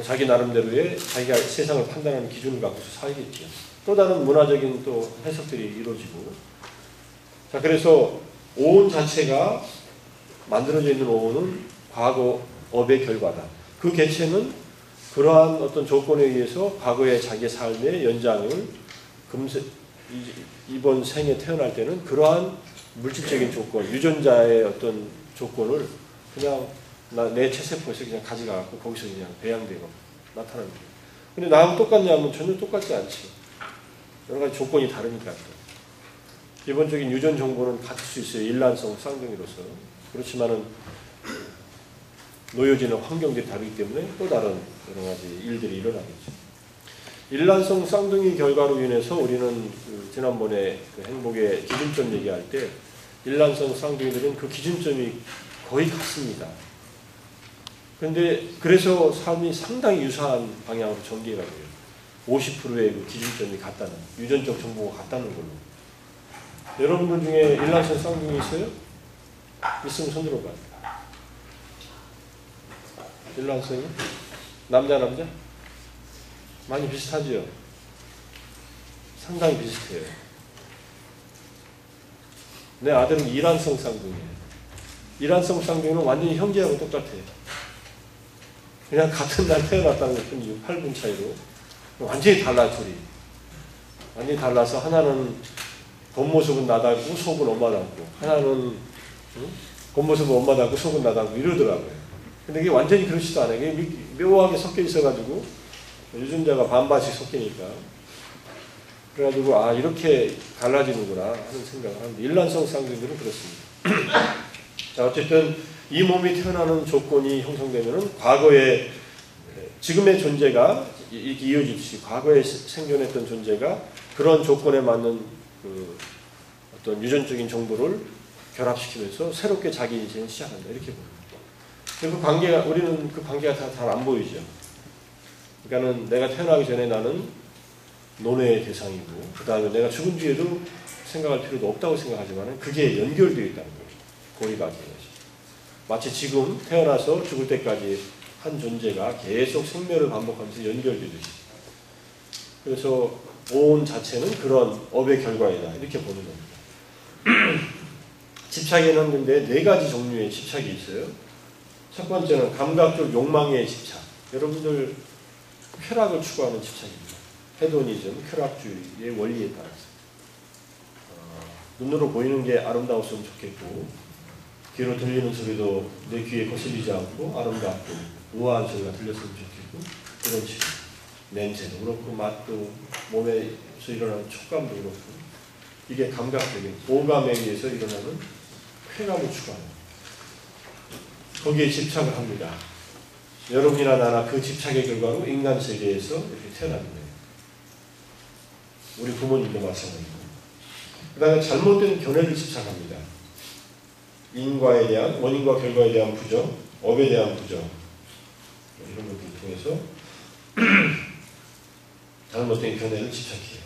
자기 나름대로의 자기가 세상을 판단하는 기준을 갖고서 살겠지요. 또 다른 문화적인 또 해석들이 이루어지고, 자 그래서 오온 자체가 만들어져 있는 오온은 과거 업의 결과다. 그 개체는 그러한 어떤 조건에 의해서 과거의 자기의 삶의 연장을 이번 생에 태어날 때는 그러한 물질적인 조건, 유전자의 어떤 조건을 그냥 내 체세포에서 그냥 가져가고 거기서 그냥 배양되고 나타납니다. 근데 나하고 똑같냐면 전혀 똑같지 않지. 여러 가지 조건이 다르니까 또. 기본적인 유전 정보는 같을 수 있어요. 일란성 쌍둥이로서. 그렇지만은 놓여지는 환경들이 다르기 때문에 또 다른 여러 가지 일들이 일어나겠죠. 일란성 쌍둥이 결과로 인해서 우리는 지난번에 행복의 기준점 얘기할 때 일란성 쌍둥이들은 그 기준점이 거의 같습니다. 그런데 그래서 삶이 상당히 유사한 방향으로 전개가 돼요. 50%의 그 기준점이 같다는, 유전적 정보가 같다는 걸로. 여러분들 중에 일란성 쌍둥이 있어요? 있으면 손 들어봐요. 일란성이? 남자? 많이 비슷하죠? 상당히 비슷해요. 내 아들은 일란성 쌍둥이에요. 일란성 쌍둥이는 완전히 형제하고 똑같아요. 그냥 같은 날 태어났다는 것 뿐이에요. 8분 차이로. 완전히 달라, 둘이. 완전히 달라서 하나는 겉모습은 나 닮고 속은 엄마 닮고, 하나는 겉모습은 엄마 닮고 속은 나 닮고 이러더라고요. 근데 이게 완전히 그렇지도 않아요. 이게 묘하게 섞여 있어가지고 유전자가 반반씩 섞이니까. 그래가지고 아 이렇게 달라지는구나 하는 생각을 하는데 일란성 쌍둥이들은 그렇습니다. 자 어쨌든 이 몸이 태어나는 조건이 형성되면은 과거에 지금의 존재가 이어지듯이 과거에 생겨났던 존재가 그런 조건에 맞는 그 어떤 유전적인 정보를 결합시키면서 새롭게 자기 인생을 시작한다 이렇게 봅니다. 그 관계가 우리는 그 관계가 다 잘 안 보이죠. 그러니까는 내가 태어나기 전에 나는 논외의 대상이고 그 다음에 내가 죽은 뒤에도 생각할 필요도 없다고 생각하지만 그게 연결되어 있다는 거죠. 고리가 되어야지. 마치 지금 태어나서 죽을 때까지 한 존재가 계속 생멸을 반복하면서 연결되듯이. 그래서 오온 자체는 그런 업의 결과이다 이렇게 보는 겁니다. 집착에는 근데 4가지 종류의 집착이 있어요. 첫 번째는 감각적 욕망의 집착. 여러분들 쾌락을 추구하는 집착입니다. 헤도니즘, 쾌락주의의 원리에 따라서 눈으로 보이는 게 아름다웠으면 좋겠고 귀로 들리는 소리도 내 귀에 거슬리지 않고 아름답고 우아한 소리가 들렸으면 좋겠고 그런 식으로 냄새도 그렇고 맛도 몸에서 일어나는 촉감도 그렇고 이게 감각적인 오감에 의해서 일어나는 쾌감을 추구하는 거기에 집착을 합니다. 여러분이나 나나 그 집착의 결과로 인간 세계에서 이렇게 태어나는 거예요. 우리 부모님도 마찬가지고. 그 다음에 잘못된 견해를 집착합니다. 인과에 대한, 원인과 결과에 대한 부정, 업에 대한 부정 이런 것들을 통해서 잘못된 견해를 집착해요.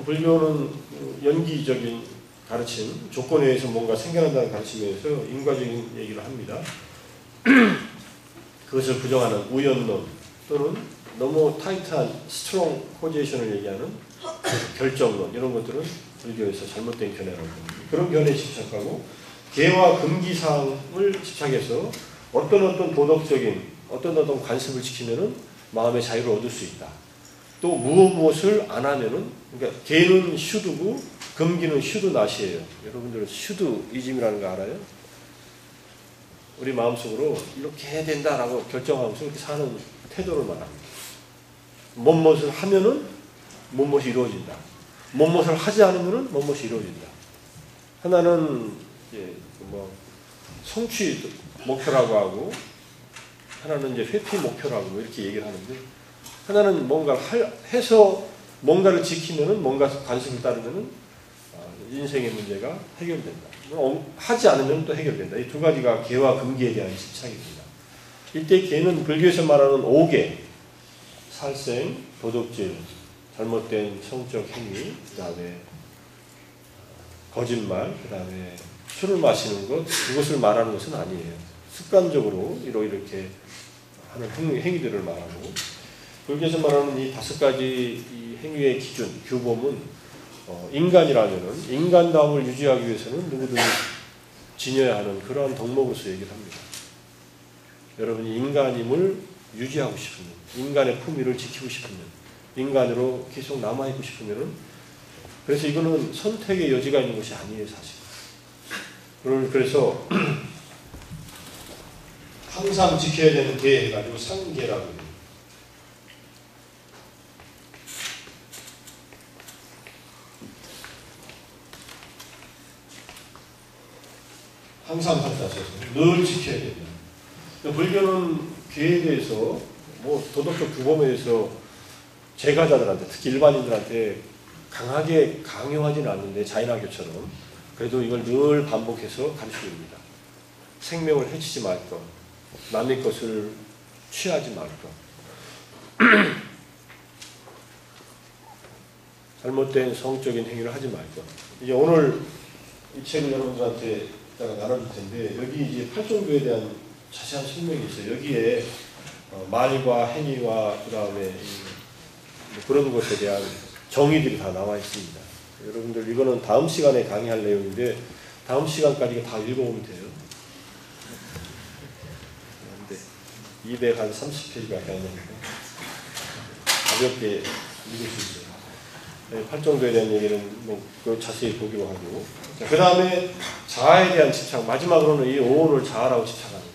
불교는 연기적인 가르침, 조건에 의해서 뭔가 생겨난다는 가르침에서 인과적인 얘기를 합니다. 그것을 부정하는 우연론 또는 너무 타이트한 스트롱 코제이션을 얘기하는 결정론 이런 것들은 불교에서 잘못된 견해라고 합니다. 그런 견해에 집착하고 계와 금기사항을 집착해서 어떤 도덕적인 어떤 관습을 지키면은 마음의 자유를 얻을 수 있다. 또 무엇을 안 하면은 그러니까 계는 슈드고 금기는 슈드 낫이에요. 여러분들은 슈드이즘이라는 거 알아요? 우리 마음속으로 이렇게 해야 된다라고 결정하면서 이렇게 사는 태도를 말합니다. 무엇을 하면은 무엇이 이루어진다. 무엇을 하지 않으면은 무엇이 이루어진다. 하나는 뭐 성취 목표라고 하고 하나는 이제 회피 목표라고 뭐 이렇게 얘기를 하는데 하나는 뭔가 해서 뭔가를 지키면은 뭔가 관습을 따르면은 인생의 문제가 해결된다. 하지 않으면 또 해결된다. 이 두 가지가 계와 금기에 대한 집착입니다. 이때 계는 불교에서 말하는 5계, 살생, 도둑질, 잘못된 성적 행위, 그 다음에 거짓말, 그 다음에 술을 마시는 것, 그것을 말하는 것은 아니에요. 습관적으로 이렇게 하는 행위들을 말하고, 불교에서 말하는 이 5가지 이 행위의 기준, 규범은 인간이라면은 인간다움을 유지하기 위해서는 누구든지 지녀야 하는 그러한 덕목으로서 얘기를 합니다. 여러분이 인간임을 유지하고 싶으면, 인간의 품위를 지키고 싶으면, 인간으로 계속 남아있고 싶으면은, 그래서 이거는 선택의 여지가 있는 것이 아니에요, 사실. 그래서 항상 지켜야 되는 계 해가지고 상계라고 해요. 항상 한다셔서 늘 지켜야 된다. 불교는 계에 대해서 뭐 도덕적 규범에 대해서 제가자들한테 특히 일반인들한테 강하게 강요하지는 않는데 자인학교처럼 그래도 이걸 늘 반복해서 가르쳐줍니다. 생명을 해치지 말 것, 남의 것을 취하지 말 것, 잘못된 성적인 행위를 하지 말 것. 이제 오늘 이 책을 여러분들한테 나눠줄 텐데 여기 이제 팔종교에 대한 자세한 설명이 있어요. 여기에 말과 행위와 그 다음에 그런 것에 대한 정의들이 다 나와 있습니다. 여러분들 이거는 다음 시간에 강의할 내용인데 다음 시간까지 다 읽어보면 돼요. 근데 230페이지 가까이 있는데 가볍게 읽을 수 있어요. 팔종교에 대한 얘기는 뭐 자세히 보기로 하고, 그 다음에 자아에 대한 집착, 마지막으로는 이 오온을 자아라고 집착하는 거죠.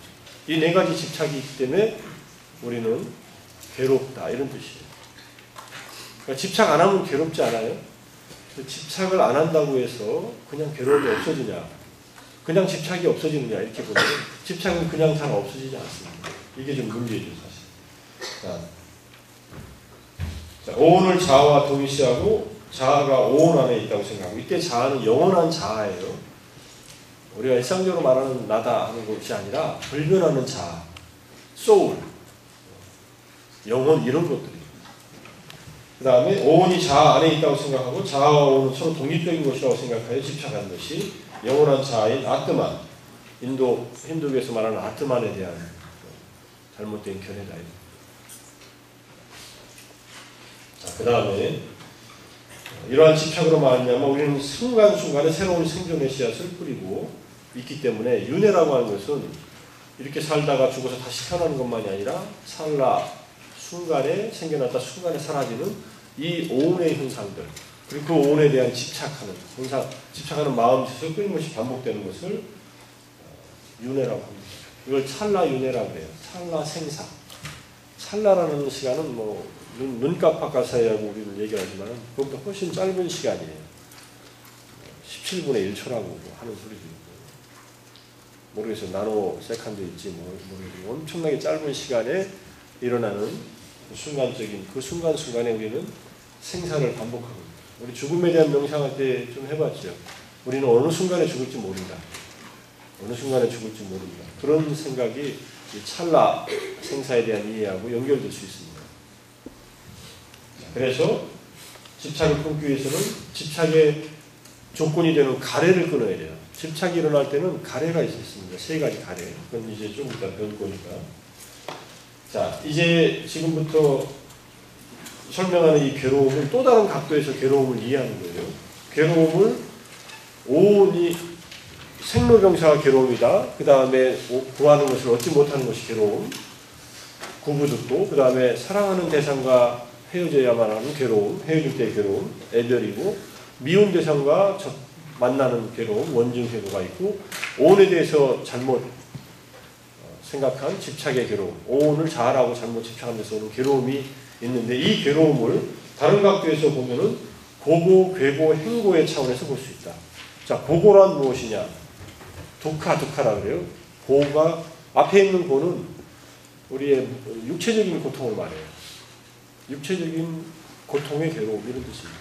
이 4가지 집착이 있기 때문에 우리는 괴롭다 이런 뜻이에요. 그러니까 집착 안 하면 괴롭지 않아요? 집착을 안 한다고 해서 그냥 괴로움이 없어지냐, 그냥 집착이 없어지느냐 이렇게 보면 집착은 그냥 잘 없어지지 않습니다. 이게 좀 문제죠 사실. 자, 오온을 자아와 동일시하고 자아가 오온 안에 있다고 생각하고, 이때 자아는 영원한 자아예요. 우리가 일상적으로 말하는 나다 하는 것이 아니라 불변하는 자아, 소울, 영혼 이런 것들이에요. 그 다음에 오온이 자아 안에 있다고 생각하고 자아와 오온은 서로 독립적인 것이라고 생각하여 집착하는 것이 영원한 자아인 아트만, 힌두교에서 말하는 아트만에 대한 잘못된 견해다. 자, 그 다음에 이러한 집착으로 말미암아 우리는 순간순간에 새로운 생존의 씨앗을 뿌리고 있기 때문에 윤회라고 하는 것은 이렇게 살다가 죽어서 다시 태어나는 것만이 아니라 순간에 생겨났다 순간에 사라지는 이 오온의 현상들, 그리고 그 오온에 대한 집착하는 마음이 끊임없이 반복되는 것을 윤회라고 합니다. 이걸 찰나윤회라고 해요. 찰나생사. 찰나라는 시간은 뭐 눈깜빡할 사이라고 우리는 얘기하지만 그것보다 훨씬 짧은 시간이에요. 17분의 1초라고 하는 소리도 있고, 모르겠어요. 나노 세컨드일지 모르겠어요. 엄청나게 짧은 시간에 일어나는 순간적인 그 순간순간에 우리는 생사를 반복하고 있다. 우리 죽음에 대한 명상할 때 좀 해봤죠. 우리는 어느 순간에 죽을지 모른다. 어느 순간에 죽을지 모른다. 그런 생각이 찰나 생사에 대한 이해하고 연결될 수 있습니다. 그래서 집착을 끊기 위해서는 집착의 조건이 되는 가래를 끊어야 돼요. 집착이 일어날 때는 가래가 있습니다. 3가지 가래. 그건 이제 좀 이따 배울 거니까. 자, 이제 지금부터 설명하는 이 괴로움을 또 다른 각도에서 괴로움을 이해하는 거예요. 괴로움을 오온이 생로병사가 괴로움이다. 그 다음에 구하는 것을 얻지 못하는 것이 괴로움. 구부듣고, 그 다음에 사랑하는 대상과 헤어져야만 하는 괴로움, 헤어질 때의 괴로움, 애별이고, 미운 대상과 만나는 괴로움, 원증회고가 있고, 오온에 대해서 잘못 생각한 집착의 괴로움, 오온을 자아라고 잘못 집착한 데서 오는 괴로움이 있는데, 이 괴로움을 다른 각도에서 보면은 고고, 괴고, 행고의 차원에서 볼 수 있다. 자, 고고란 무엇이냐? 두카라 그래요. 고가, 앞에 있는 고는 우리의 육체적인 고통을 말해요. 육체적인 고통의 괴로움, 이런 뜻입니다.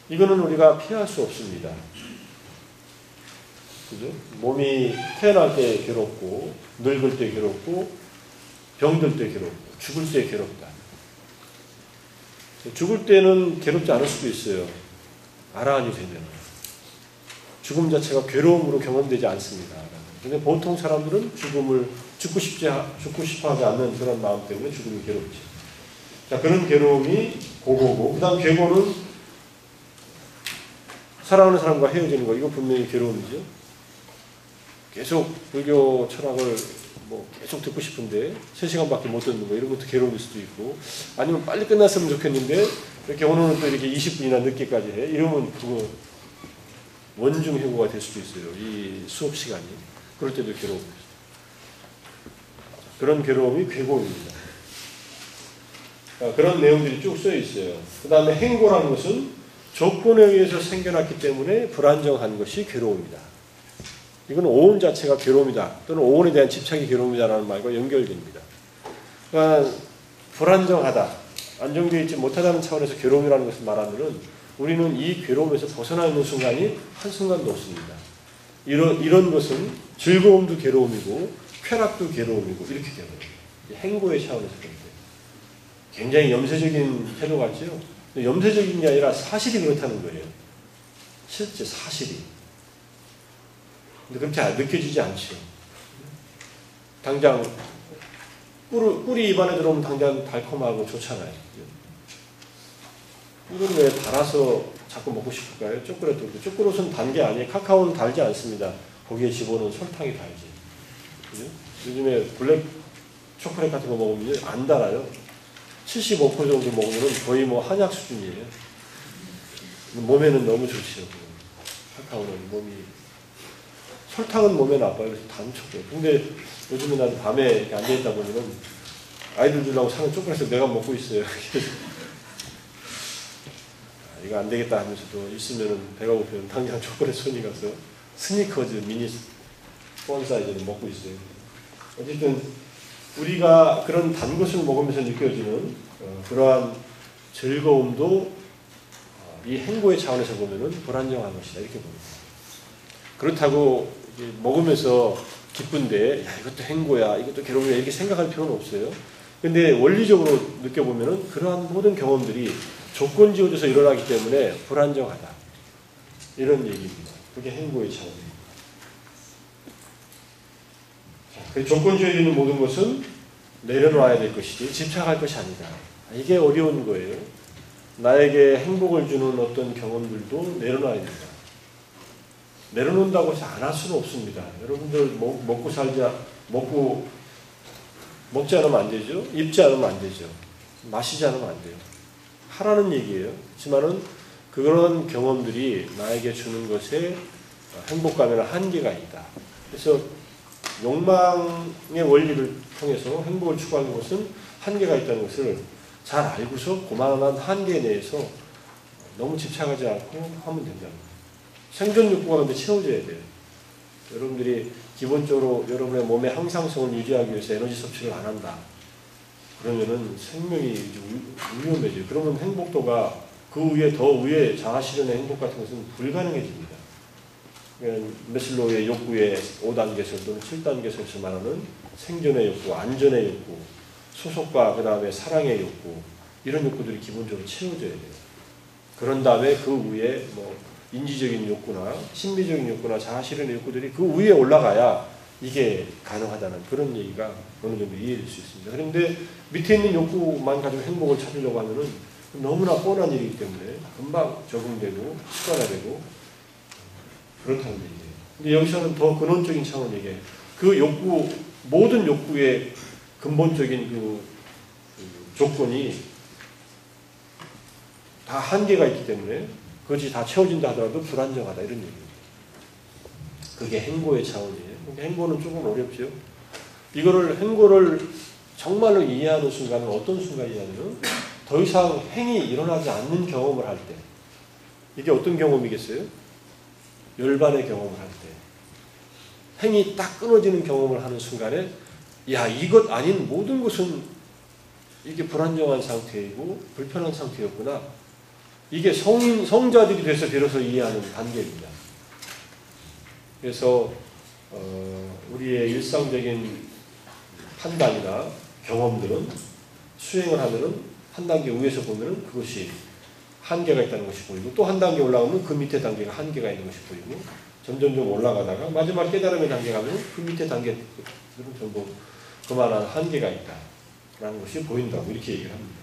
이거는 우리가 피할 수 없습니다. 그죠? 몸이 태어날 때 괴롭고, 늙을 때 괴롭고, 병들 때 괴롭고, 죽을 때 괴롭다. 죽을 때는 괴롭지 않을 수도 있어요. 아라한이 되면. 죽음 자체가 괴로움으로 경험되지 않습니다. 근데 보통 사람들은 죽고 싶어 하지 않는 그런 마음 때문에 죽음이 괴롭지. 자, 그런 괴로움이 고고고, 그 다음 괴고는 사랑하는 사람과 헤어지는 거, 이거 분명히 괴로움이죠. 계속 불교 철학을 계속 듣고 싶은데 3시간밖에 못 듣는 거, 이런 것도 괴로움일 수도 있고, 아니면 빨리 끝났으면 좋겠는데 이렇게 오늘은 또 이렇게 20분이나 늦게까지 해. 이러면 그거 원중 해고가 될 수도 있어요. 이 수업 시간이. 그럴 때도 괴로움이죠. 그런 괴로움이 괴고입니다. 그런 내용들이 쭉 써 있어요. 그 다음에 행고라는 것은 조건에 의해서 생겨났기 때문에 불안정한 것이 괴로움이다. 이건 오온 자체가 괴로움이다. 또는 오온에 대한 집착이 괴로움이다라는 말과 연결됩니다. 그러니까 불안정하다, 안정되어 있지 못하다는 차원에서 괴로움이라는 것을 말하면은 우리는 이 괴로움에서 벗어나 있는 순간이 한순간도 없습니다. 이런 것은 즐거움도 괴로움이고 쾌락도 괴로움이고 이렇게 되는 거예요. 행고의 차원에서 그런데 굉장히 염세적인 태도 같죠? 염세적인 게 아니라 사실이 그렇다는 거예요. 실제 사실이. 근데 그렇게 느껴지지 않죠. 당장 꿀이 입안에 들어오면 당장 달콤하고 좋잖아요. 이건 왜 달아서 자꾸 먹고 싶을까요? 초콜릿도 그렇고. 초콜릿은 단 게 아니에요. 카카오는 달지 않습니다. 거기에 집어넣은 설탕이 달지. 그죠? 요즘에 블랙 초콜릿 같은 거 먹으면 안 달아요. 75% 정도 먹으면 거의 한약 수준이에요. 몸에는 너무 좋지요. 카카오는 설탕은 몸에 나빠요. 그래서 단초고. 근데 요즘에 나도 밤에 이렇게 앉아있다 보면은 아이들 주려고 사는 초콜릿을 내가 먹고 있어요. 이거 안 되겠다 하면서도 있으면은 배가 고프면 당장 초콜릿 손이 가서 스니커즈 미니 폰 사이즈를 먹고 있어요. 어쨌든 우리가 그런 단 것을 먹으면서 느껴지는 그러한 즐거움도 이 행고의 차원에서 보면은 불안정한 것이다, 이렇게 봅니다. 그렇다고 먹으면서 기쁜데 야, 이것도 행고야, 이것도 괴로움이야, 이렇게 생각할 필요는 없어요. 근데 원리적으로 느껴보면은 그러한 모든 경험들이 조건 지어져서 일어나기 때문에 불안정하다, 이런 얘기입니다. 그게 행고의 차원입니다. 그 조건 지어지는 모든 것은 내려놔야 될 것이지 집착할 것이 아니다. 이게 어려운 거예요. 나에게 행복을 주는 어떤 경험들도 내려놔야 된다. 내려놓는다고 해서 안 할 수는 없습니다. 여러분들 먹지 않으면 안 되죠. 입지 않으면 안 되죠. 마시지 않으면 안 돼요. 하라는 얘기예요. 그렇지만은 그런 경험들이 나에게 주는 것에 행복감에는 한계가 있다. 그래서 욕망의 원리를 통해서 행복을 추구하는 것은 한계가 있다는 것을 잘 알고서 고만한 한계 내에서 너무 집착하지 않고 하면 된다는 거예요. 생존 욕구가 근데 채워져야 돼요. 여러분들이 기본적으로 여러분의 몸의 항상성을 유지하기 위해서 에너지 섭취를 안 한다. 그러면은 생명이 위험해져요. 그러면 행복도가 그 위에 더 위에 자아실현의 행복 같은 것은 불가능해집니다. 메슬로우의 욕구의 5단계설 또는 7단계설에서 말하는 생존의 욕구, 안전의 욕구, 소속과 그 다음에 사랑의 욕구, 이런 욕구들이 기본적으로 채워져야 돼요. 그런 다음에 그 위에 인지적인 욕구나 심미적인 욕구나 자아실현의 욕구들이 그 위에 올라가야 이게 가능하다는 그런 얘기가 어느 정도 이해될 수 있습니다. 그런데 밑에 있는 욕구만 가지고 행복을 찾으려고 하면은 너무나 뻔한 일이기 때문에 금방 적응되고 습관화되고 그렇다는 얘기예요. 근데 여기서는 더 근원적인 차원 얘기해요. 그 욕구, 모든 욕구의 근본적인 그 조건이 다 한계가 있기 때문에 그것이 다 채워진다 하더라도 불안정하다, 이런 얘기입니다. 그게 행고의 차원이에요. 근데 행고는 조금 어렵죠. 행고를 정말로 이해하는 순간은 어떤 순간이냐면 더 이상 행이 일어나지 않는 경험을 할 때. 이게 어떤 경험이겠어요? 열반의 경험을 할 때, 행이 딱 끊어지는 경험을 하는 순간에 야, 이것 아닌 모든 것은 이게 불안정한 상태이고 불편한 상태였구나. 이게 성자들이 돼서 비로소 이해하는 단계입니다. 그래서 우리의 일상적인 판단이나 경험들은 수행을 하면은 한 단계 위에서 보면은 그것이 한계가 있다는 것이 보이고, 또 한 단계 올라오면 그 밑에 단계가 한계가 있는 것이 보이고, 점점점 올라가다가 마지막 깨달음의 단계 가면 그 밑에 단계들은 전부 그만한 한계가 있다라는 것이 보인다고 이렇게 얘기를 합니다.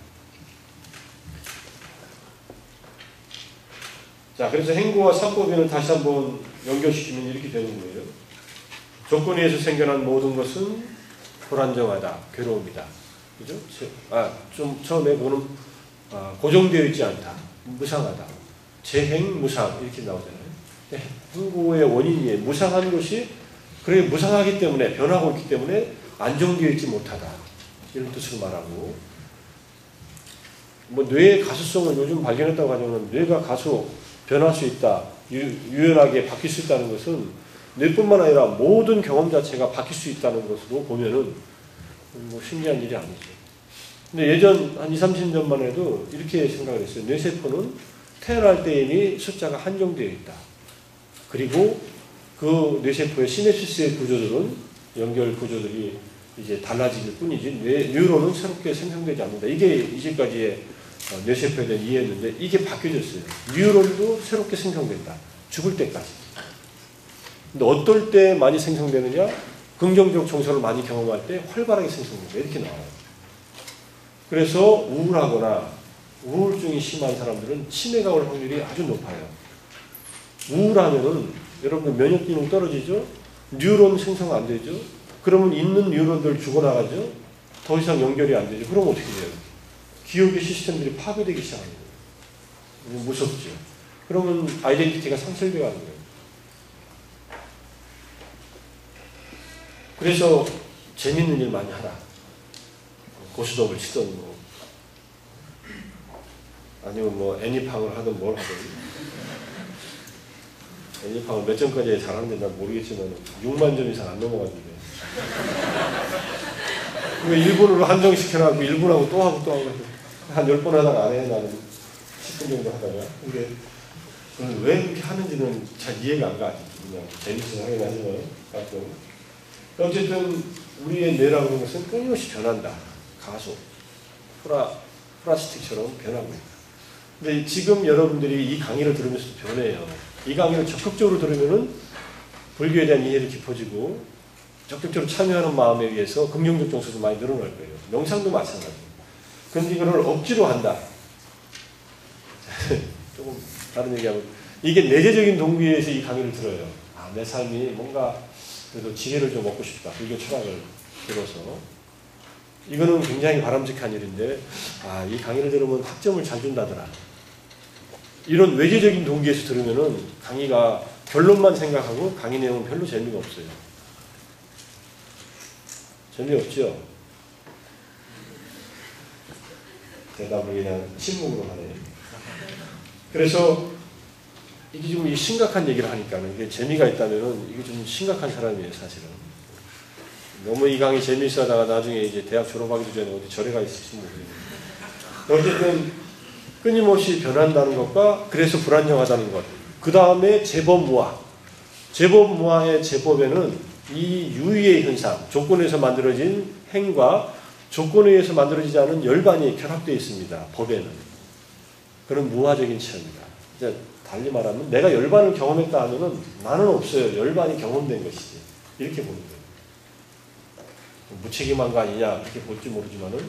자, 그래서 행구와 삼법인을 다시 한번 연결시키면 이렇게 되는 거예요. 조건에 의해서 생겨난 모든 것은 불안정하다, 괴로움이다. 그죠? 좀 처음에 보는 고정되어 있지 않다, 무상하다, 재행, 무상 이렇게 나오잖아요. 행구의 원인이 무상한 것이 그래 무상하기 때문에 변하고 있기 때문에 안정되어 있지 못하다 이런 뜻을 말하고, 뭐 뇌의 가수성을 요즘 발견했다고 하지만 뇌가 가수 변할 수 있다, 유연하게 바뀔 수 있다는 것은 뇌뿐만 아니라 모든 경험 자체가 바뀔 수 있다는 것으로 보면은 뭐 신기한 일이 아니죠. 근데 예전 한 20, 30년만 해도 이렇게 생각을 했어요. 뇌세포는 태어날 때 이미 숫자가 한정되어 있다. 그리고 그 뇌세포의 시냅시스의 구조들은 연결 구조들이 이제 달라질 뿐이지 뉴런은 새롭게 생성되지 않는다. 이게 이제까지의 뇌세포에 대한 이해였는데 이게 바뀌어졌어요. 뉴런도 새롭게 생성된다. 죽을 때까지. 근데 어떨 때 많이 생성되느냐? 긍정적 정서를 많이 경험할 때 활발하게 생성된다. 이렇게 나와요. 그래서 우울하거나 우울증이 심한 사람들은 치매가 올 확률이 아주 높아요. 우울하면은 여러분들 면역 기능 떨어지죠? 뉴런 생성 안 되죠? 그러면 있는 뉴런들 죽어나가죠? 더 이상 연결이 안 되죠? 그럼 어떻게 돼요? 기억의 시스템들이 파괴되기 시작하는 거예요. 무섭죠? 그러면 아이덴티티가 상실되어 가는 거예요. 그래서 재밌는 일 많이 하라. 고스톱을 치던 뭐 아니면 뭐 애니팡을 하든 뭘 하든. 애니팡을 몇 점까지 잘하는지 난 모르겠지만 6만 점 이상 안 넘어갔는데 왜 1분으로 한정시켜놔고 1분하고 또 하고 또 하고 한 10번 하다가 안 해. 나는 10분 정도 하다가. 근데 왜 그렇게 하는지는 잘 이해가 안 가. 그냥 재밌어서 하긴 하지만 가끔. 어쨌든 우리의 뇌라고 하는 것은 끊임없이 변한다. 가속, 플라스틱처럼 변하고 있다. 근데 지금 여러분들이 이 강의를 들으면서 변해요. 이 강의를 적극적으로 들으면은 불교에 대한 이해도 깊어지고 적극적으로 참여하는 마음에 의해서 긍정적 정서도 많이 늘어날 거예요. 명상도 마찬가지예요. 그런데 이거를 억지로 한다. 조금 다른 얘기하면 이게 내재적인 동기에 의해서 이 강의를 들어요. 아, 내 삶이 뭔가 그래도 지혜를 좀 얻고 싶다. 불교 철학을 들어서. 이거는 굉장히 바람직한 일인데, 아, 이 강의를 들으면 학점을 잘 준다더라. 이런 외재적인 동기에서 들으면은 강의가 결론만 생각하고 강의 내용은 별로 재미가 없어요. 재미없죠? 대답을 그냥 침묵으로 하네. 그래서 이게 좀 심각한 얘기를 하니까 이게 재미가 있다면은 이게 좀 심각한 사람이에요, 사실은. 너무 이 강의 재미있어 하다가 나중에 이제 대학 졸업하기도 전에 어디 절에 가 있을지 모르겠네요. 어쨌든 끊임없이 변한다는 것과 그래서 불안정하다는 것. 그 다음에 제법무아. 제법무아의 제법에는 이 유의의 현상, 조건에서 만들어진 행과 조건에 의해서 만들어지지 않은 열반이 결합되어 있습니다. 법에는. 그런 무아적인 체험이다. 이제 달리 말하면 내가 열반을 경험했다 하면은 나는 없어요. 열반이 경험된 것이지. 이렇게 보는 거예요. 무책임한 거 아니냐 이렇게 볼지 모르지만은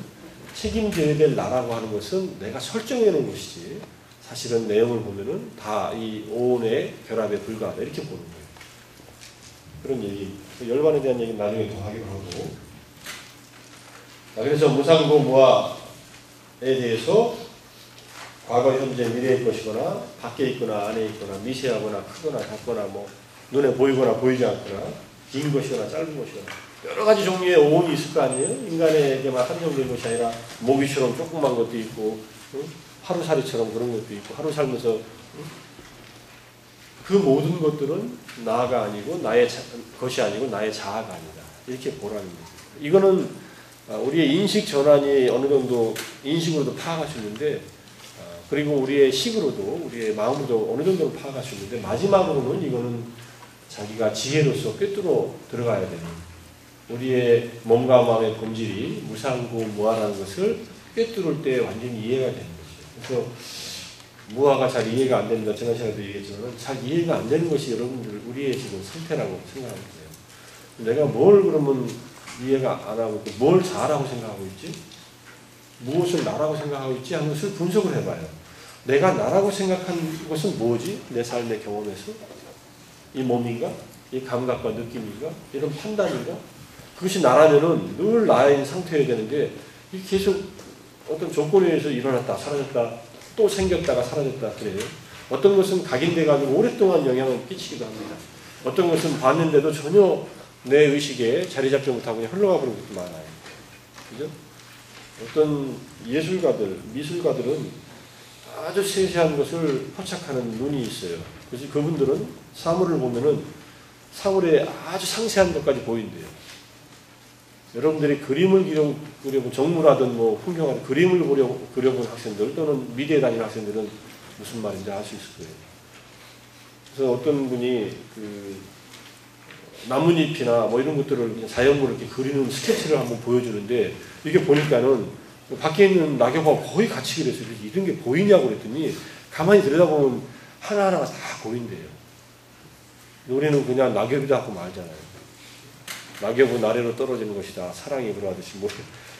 책임져야 될 나라고 하는 것은 내가 설정해 놓은 것이지 사실은 내용을 보면은 다 이 오온의 결합에 불과하다 이렇게 보는 거예요. 그런 얘기, 열반에 대한 얘기는 나중에 더 하기로 하고. 자, 그래서 무상고 무아에 대해서 과거, 현재, 미래의 것이거나 밖에 있거나 안에 있거나 미세하거나 크거나 작거나 뭐 눈에 보이거나 보이지 않거나 긴 것이거나 짧은 것이거나 여러 가지 종류의 오온이 있을 거 아니에요? 인간에게만 한정된 것이 아니라 모기처럼 조그만 것도 있고 하루살이처럼 그런 것도 있고 하루 살면서 그 모든 것들은 나가 아니고 것이 아니고 나의 자아가 아니다. 이렇게 보라는 거죠. 이거는 우리의 인식 전환이 어느 정도 인식으로도 파악할 수 있는데, 그리고 우리의 식으로도, 우리의 마음으로도 어느 정도 파악할 수 있는데, 마지막으로는 이거는 자기가 지혜로서 꿰뚫어 들어가야 되는, 우리의 몸과 마음의 본질이 무상고 무아라는 것을 꿰뚫을 때 완전히 이해가 되는 거죠. 그래서 무아가 잘 이해가 안 됩니다. 지난 시간에도 얘기했지만 잘 이해가 안 되는 것이 여러분들 우리의 지금 상태라고 생각하면 돼요. 내가 뭘 그러면 이해가 안 하고 있고, 뭘 잘하고 생각하고 있지? 무엇을 나라고 생각하고 있지? 하는 것을 분석을 해봐요. 내가 나라고 생각한 것은 뭐지? 내 삶의 경험에서? 이 몸인가? 이 감각과 느낌인가? 이런 판단인가? 그것이 나라면은 늘 나인 상태여야 되는데, 이게 계속 어떤 조건에 의해서 일어났다, 사라졌다, 또 생겼다가 사라졌다 그래요. 어떤 것은 각인돼가지고 오랫동안 영향을 끼치기도 합니다. 어떤 것은 봤는데도 전혀 내 의식에 자리 잡지 못하고 그냥 흘러가 버리는 것도 많아요. 그죠? 어떤 예술가들, 미술가들은 아주 세세한 것을 포착하는 눈이 있어요. 그래서 그분들은 사물을 보면은 사물에 아주 상세한 것까지 보인대요. 여러분들이 그림을 그려본 정물하든 뭐 풍경하든 그림을 그려본 학생들 또는 미대에 다니는 학생들은 무슨 말인지 알 수 있을 거예요. 그래서 어떤 분이 그 나뭇잎이나 뭐 이런 것들을 그냥 자연물을 이렇게 그리는 스케치를 한번 보여주는데, 이게 보니까는 밖에 있는 낙엽하고 거의 같이 그렸어요. 이런 게 보이냐고 그랬더니 가만히 들여다보면 하나하나가 다 보인대요. 우리는 그냥 낙엽이다 하고 말잖아요. 낙엽은 아래로 떨어지는 것이다. 사랑이 그러하듯이 뭐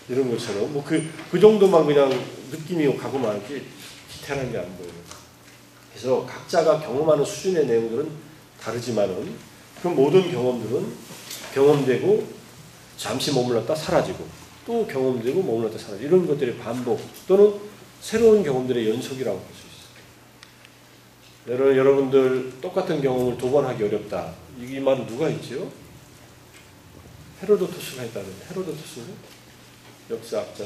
이런 것처럼 뭐 그 정도만 그냥 느낌이 가고 말지 디테일한 게 안 보여요. 그래서 각자가 경험하는 수준의 내용들은 다르지만은 그 모든 경험들은 경험되고 잠시 머물렀다 사라지고 또 경험되고 머물렀다 사라지고 이런 것들의 반복 또는 새로운 경험들의 연속이라고 볼 수 있어요. 여러분들 똑같은 경험을 2번 하기 어렵다. 이 말은 누가 했죠? 헤로도토스가 했다는데, 헤로도토스는 역사학자.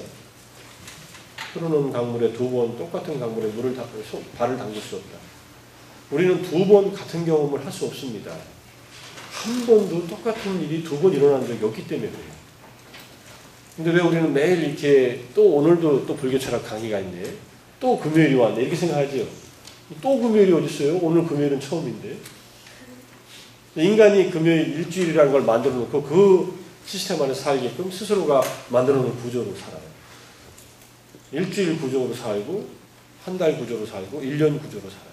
흐르는 강물에 2번 똑같은 강물에 발을 담글 수 없다. 우리는 2번 같은 경험을 할 수 없습니다. 한 번도 똑같은 일이 2번 일어난 적이 없기 때문에 그래요. 근데 왜 우리는 매일 이렇게 또 오늘도 또 불교철학 강의가 있네, 또 금요일이 왔네 이렇게 생각하죠. 또 금요일이 어디 있어요? 오늘 금요일은 처음인데. 인간이 금요일 일주일이라는 걸 만들어 놓고 그 시스템 안에 살게끔 스스로가 만들어 놓은 구조로 살아요. 일주일 구조로 살고, 한 달 구조로 살고, 1년 구조로 살아요.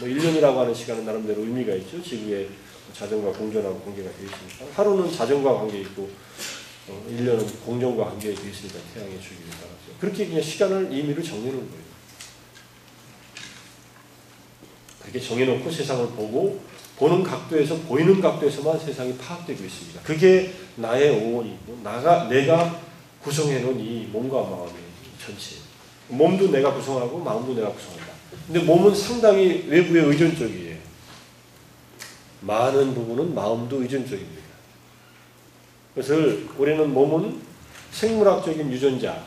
뭐 1년이라고 하는 시간은 나름대로 의미가 있죠. 지구의 자전과 공전하고 관계가 되어 있으니까. 하루는 자전과 관계 있고, 1년은 공전과 관계가 되어 있으니까 태양의 주기에 따라서. 그렇게 그냥 시간을 임의로 정해놓은 거예요. 그렇게 정해놓고 세상을 보고, 보는 각도에서, 보이는 각도에서만 세상이 파악되고 있습니다. 그게 나의 오원이고, 내가 구성해놓은 이 몸과 마음의 전체. 몸도 내가 구성하고, 마음도 내가 구성한다. 근데 몸은 상당히 외부에 의존적이에요. 많은 부분은 마음도 의존적입니다. 그래서 우리는 몸은 생물학적인 유전자,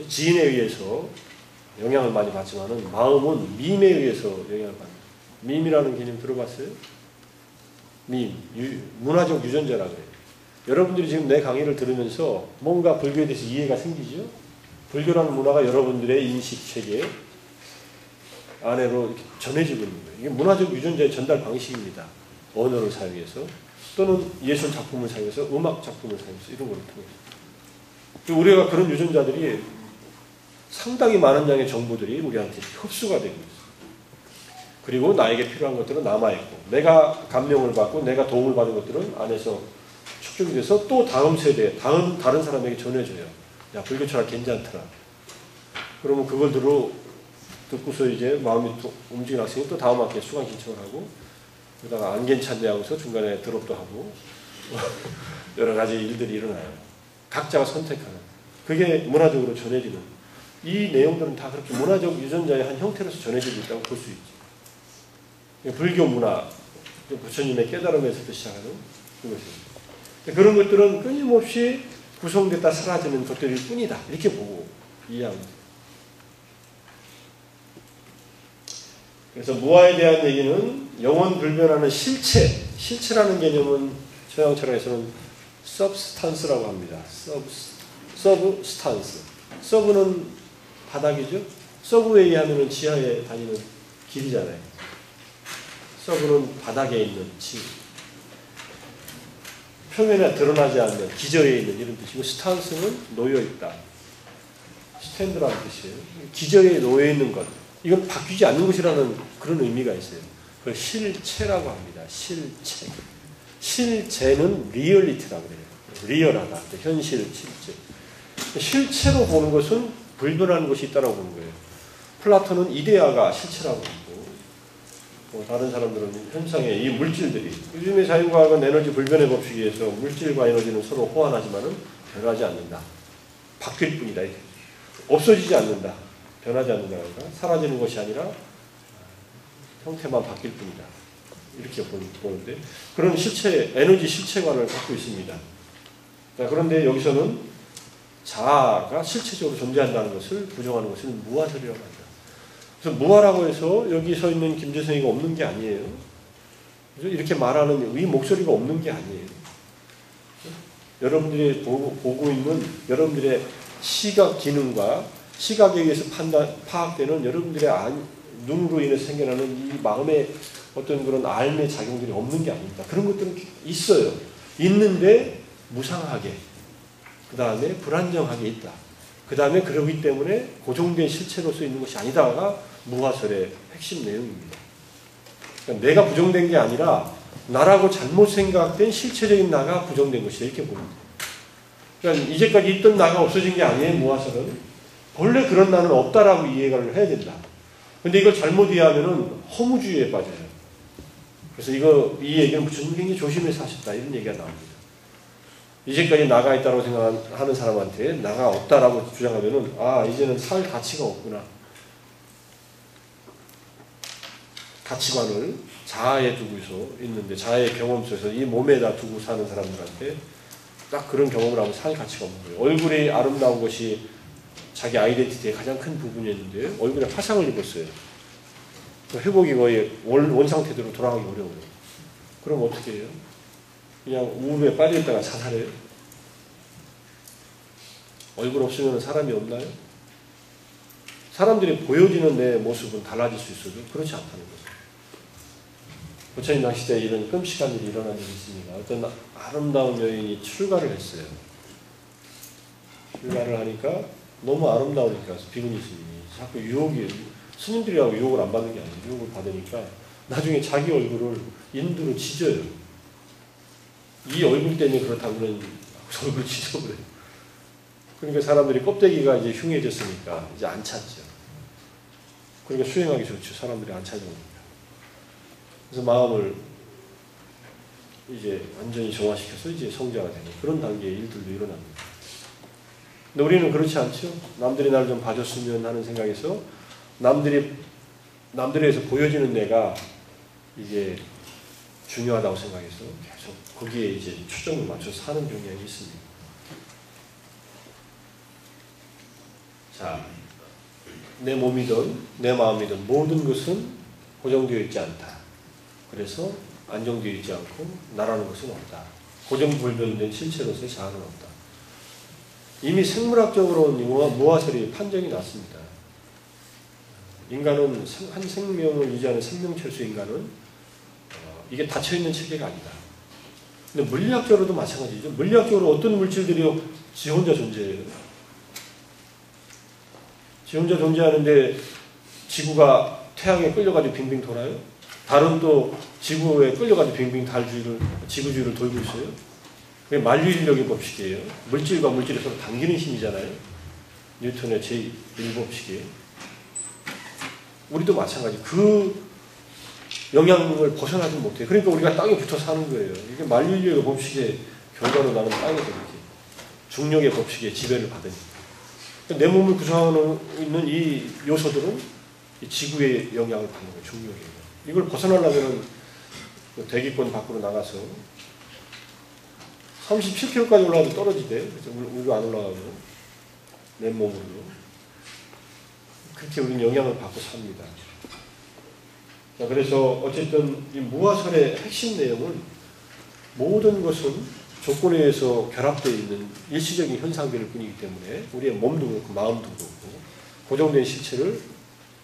지인에 의해서 영향을 많이 받지만은 마음은 밈에 의해서 영향을 받는다. 밈이라는 개념 들어봤어요? 밈, 문화적 유전자라 그래요. 여러분들이 지금 내 강의를 들으면서 뭔가 불교에 대해서 이해가 생기죠? 불교라는 문화가 여러분들의 인식 체계 안으로 이렇게 전해지고 있는 거예요. 이게 문화적 유전자의 전달 방식입니다. 언어를 사용해서 또는 예술 작품을 사용해서 음악 작품을 사용해서 이런 걸 통해서. 우리가 그런 유전자들이 상당히 많은 양의 정보들이 우리한테 흡수가 되고 있어요. 그리고 나에게 필요한 것들은 남아있고, 내가 감명을 받고 내가 도움을 받은 것들은 안에서 축적이 돼서 또 다음 세대, 다른 사람에게 전해줘요. 야, 불교철학 괜찮더라. 그러면 그걸 듣고서 이제 마음이 또 움직이는 학생이 또 다음 학기에 수강 신청을 하고, 그러다가 안 괜찮네 하고서 중간에 드롭도 하고, 여러 가지 일들이 일어나요. 각자가 선택하는. 그게 문화적으로 전해지는. 이 내용들은 다 그렇게 문화적 유전자의 한 형태로서 전해지고 있다고 볼 수 있죠. 불교 문화, 부처님의 깨달음에서부터 시작하는 그것입니다. 그런 것들은 끊임없이 구성됐다 사라지는 것들일 뿐이다. 이렇게 보고 이해하면 돼요. 그래서 무아에 대한 얘기는 영원 불변하는 실체라는 개념은 서양 철학에서는 substance라고 합니다. substance. 서브는 바닥이죠. 서브웨이 하면은 지하에 다니는 길이잖아요. 서브는 바닥에 있는 표면에 드러나지 않는 기저에 있는 이런 뜻이고, 스탄스는 놓여 있다. 스탠드라는 뜻이에요. 기저에 놓여 있는 것. 이건 바뀌지 않는 것이라는 그런 의미가 있어요. 그걸 실체라고 합니다. 실체. 실제는 리얼리티라고 그래요. 리얼하다. 현실, 실제. 실체로 보는 것은 불변하는 것이 있다고 보는 거예요. 플라톤은 이데아가 실체라고 보고, 다른 사람들은 현상의 이 물질들이, 요즘의 자연과학은 에너지 불변의 법칙에 의해서 물질과 에너지는 서로 호환하지만은 변하지 않는다. 바뀔 뿐이다. 없어지지 않는다. 변하지 않는다. 사라지는 것이 아니라 형태만 바뀔 뿐이다. 이렇게 보는데, 그런 실체, 에너지 실체관을 갖고 있습니다. 자, 그런데 여기서는 자아가 실체적으로 존재한다는 것을 부정하는 것을 무아설이라고 합니다. 그래서 무아라고 해서 여기 서 있는 김재성이가 없는 게 아니에요. 이렇게 말하는 이 목소리가 없는 게 아니에요. 여러분들이 보고 있는 여러분들의 시각 기능과 시각에 의해서 파악되는 여러분들의 눈으로 인해서 생겨나는 이 마음의 어떤 그런 알의 작용들이 없는 게 아닙니다. 그런 것들은 있어요. 있는데 무상하게, 그 다음에 불안정하게 있다. 그 다음에 그러기 때문에 고정된 실체로서 있는 것이 아니다가 무아설의 핵심 내용입니다. 그러니까 내가 부정된 게 아니라 나라고 잘못 생각된 실체적인 나가 부정된 것이다. 이렇게 봅니다. 그러니까 이제까지 있던 나가 없어진 게 아니에요. 무아설은. 본래 그런 나는 없다라고 이해를 해야 된다. 근데 이걸 잘못 이해하면은 허무주의에 빠져요. 그래서 이 얘기는 부처님 굉장히 조심해서 하셨다. 이런 얘기가 나옵니다. 이제까지 나가 있다고 생각하는 사람한테 나가 없다라고 주장하면은, 이제는 살 가치가 없구나. 가치관을 자아에 두고서 있는데, 자아의 경험 속에서 이 몸에다 두고 사는 사람들한테 딱 그런 경험을 하면 살 가치가 없는 거예요. 얼굴이 아름다운 것이 자기 아이덴티티의 가장 큰 부분이었는데 얼굴에 화상을 입었어요. 회복이 거의 원상태대로 돌아가기 어려워요. 그럼 어떻게 해요? 그냥 우울에 빠져있다가 자살해요? 얼굴 없으면 사람이 없나요? 사람들이 보여지는 내 모습은 달라질 수 있어도 그렇지 않다는 거죠. 부처님 당시 때 이런 끔찍한 일이 일어난 적이 있습니다. 어떤 아름다운 여인이 출가를 했어요. 출가를 하니까 너무 아름다우니까 비구니 스님이 자꾸 스님들이라고 유혹을 안 받는 게 아니에요. 유혹을 받으니까 나중에 자기 얼굴을 인두로 찢어요. 이 얼굴 때문에 그렇다고 그러는 얼굴을 찢어버려요. 그러니까 사람들이 껍데기가 이제 흉해졌으니까 이제 안 찾죠. 그러니까 수행하기 좋죠. 사람들이 안 찾아오니까. 그래서 마음을 이제 완전히 정화시켜서 이제 성자가 되는 그런 단계의 일들도 일어납니다. 근데 우리는 그렇지 않죠. 남들이 나를 좀 봐줬으면 하는 생각에서 남들에서 보여지는 내가 이게 중요하다고 생각해서 계속 거기에 이제 초점을 맞춰서 사는 경향이 있습니다. 자, 내 몸이든 내 마음이든 모든 것은 고정되어 있지 않다. 그래서 안정되어 있지 않고 나라는 것은 없다. 고정불변된 실체로서의 자아는 없다. 이미 생물학적으로는 무아설이 판정이 났습니다. 인간은 한 생명을 유지하는 생명철수 인간은 이게 닫혀있는 체계가 아니다. 근데 물리학적으로도 마찬가지죠. 물리학적으로 어떤 물질들이 지 혼자 존재해요. 지 혼자 존재하는데 지구가 태양에 끌려가지고 빙빙 돌아요. 달은 또 지구에 끌려가지고 빙빙 지구주위를 돌고 있어요. 그게 만류인력의 법칙이에요. 물질과 물질이 서로 당기는 힘이잖아요. 뉴턴의 제1법칙이에요. 우리도 마찬가지. 그 영향을 벗어나지 못해요. 그러니까 우리가 땅에 붙어 사는 거예요. 이게 만류인력의 법칙의 결과로 나는 땅에서 이렇게 중력의 법칙에 지배를 받으니까. 내 몸을 구성하고 있는 이 요소들은 이 지구의 영향을 받는 거예요. 중력의 영향. 이걸 벗어나려면 대기권 밖으로 나가서 37km까지 올라가도 떨어지대. 그래서 우리가 안 올라가고 내 몸으로 그렇게 우리는 영향을 받고 삽니다. 자, 그래서 어쨌든 이 무화설의 핵심 내용은 모든 것은 조건에 의해서 결합되어 있는 일시적인 현상들일 뿐이기 때문에 우리의 몸도 그렇고 마음도 그렇고 고정된 실체를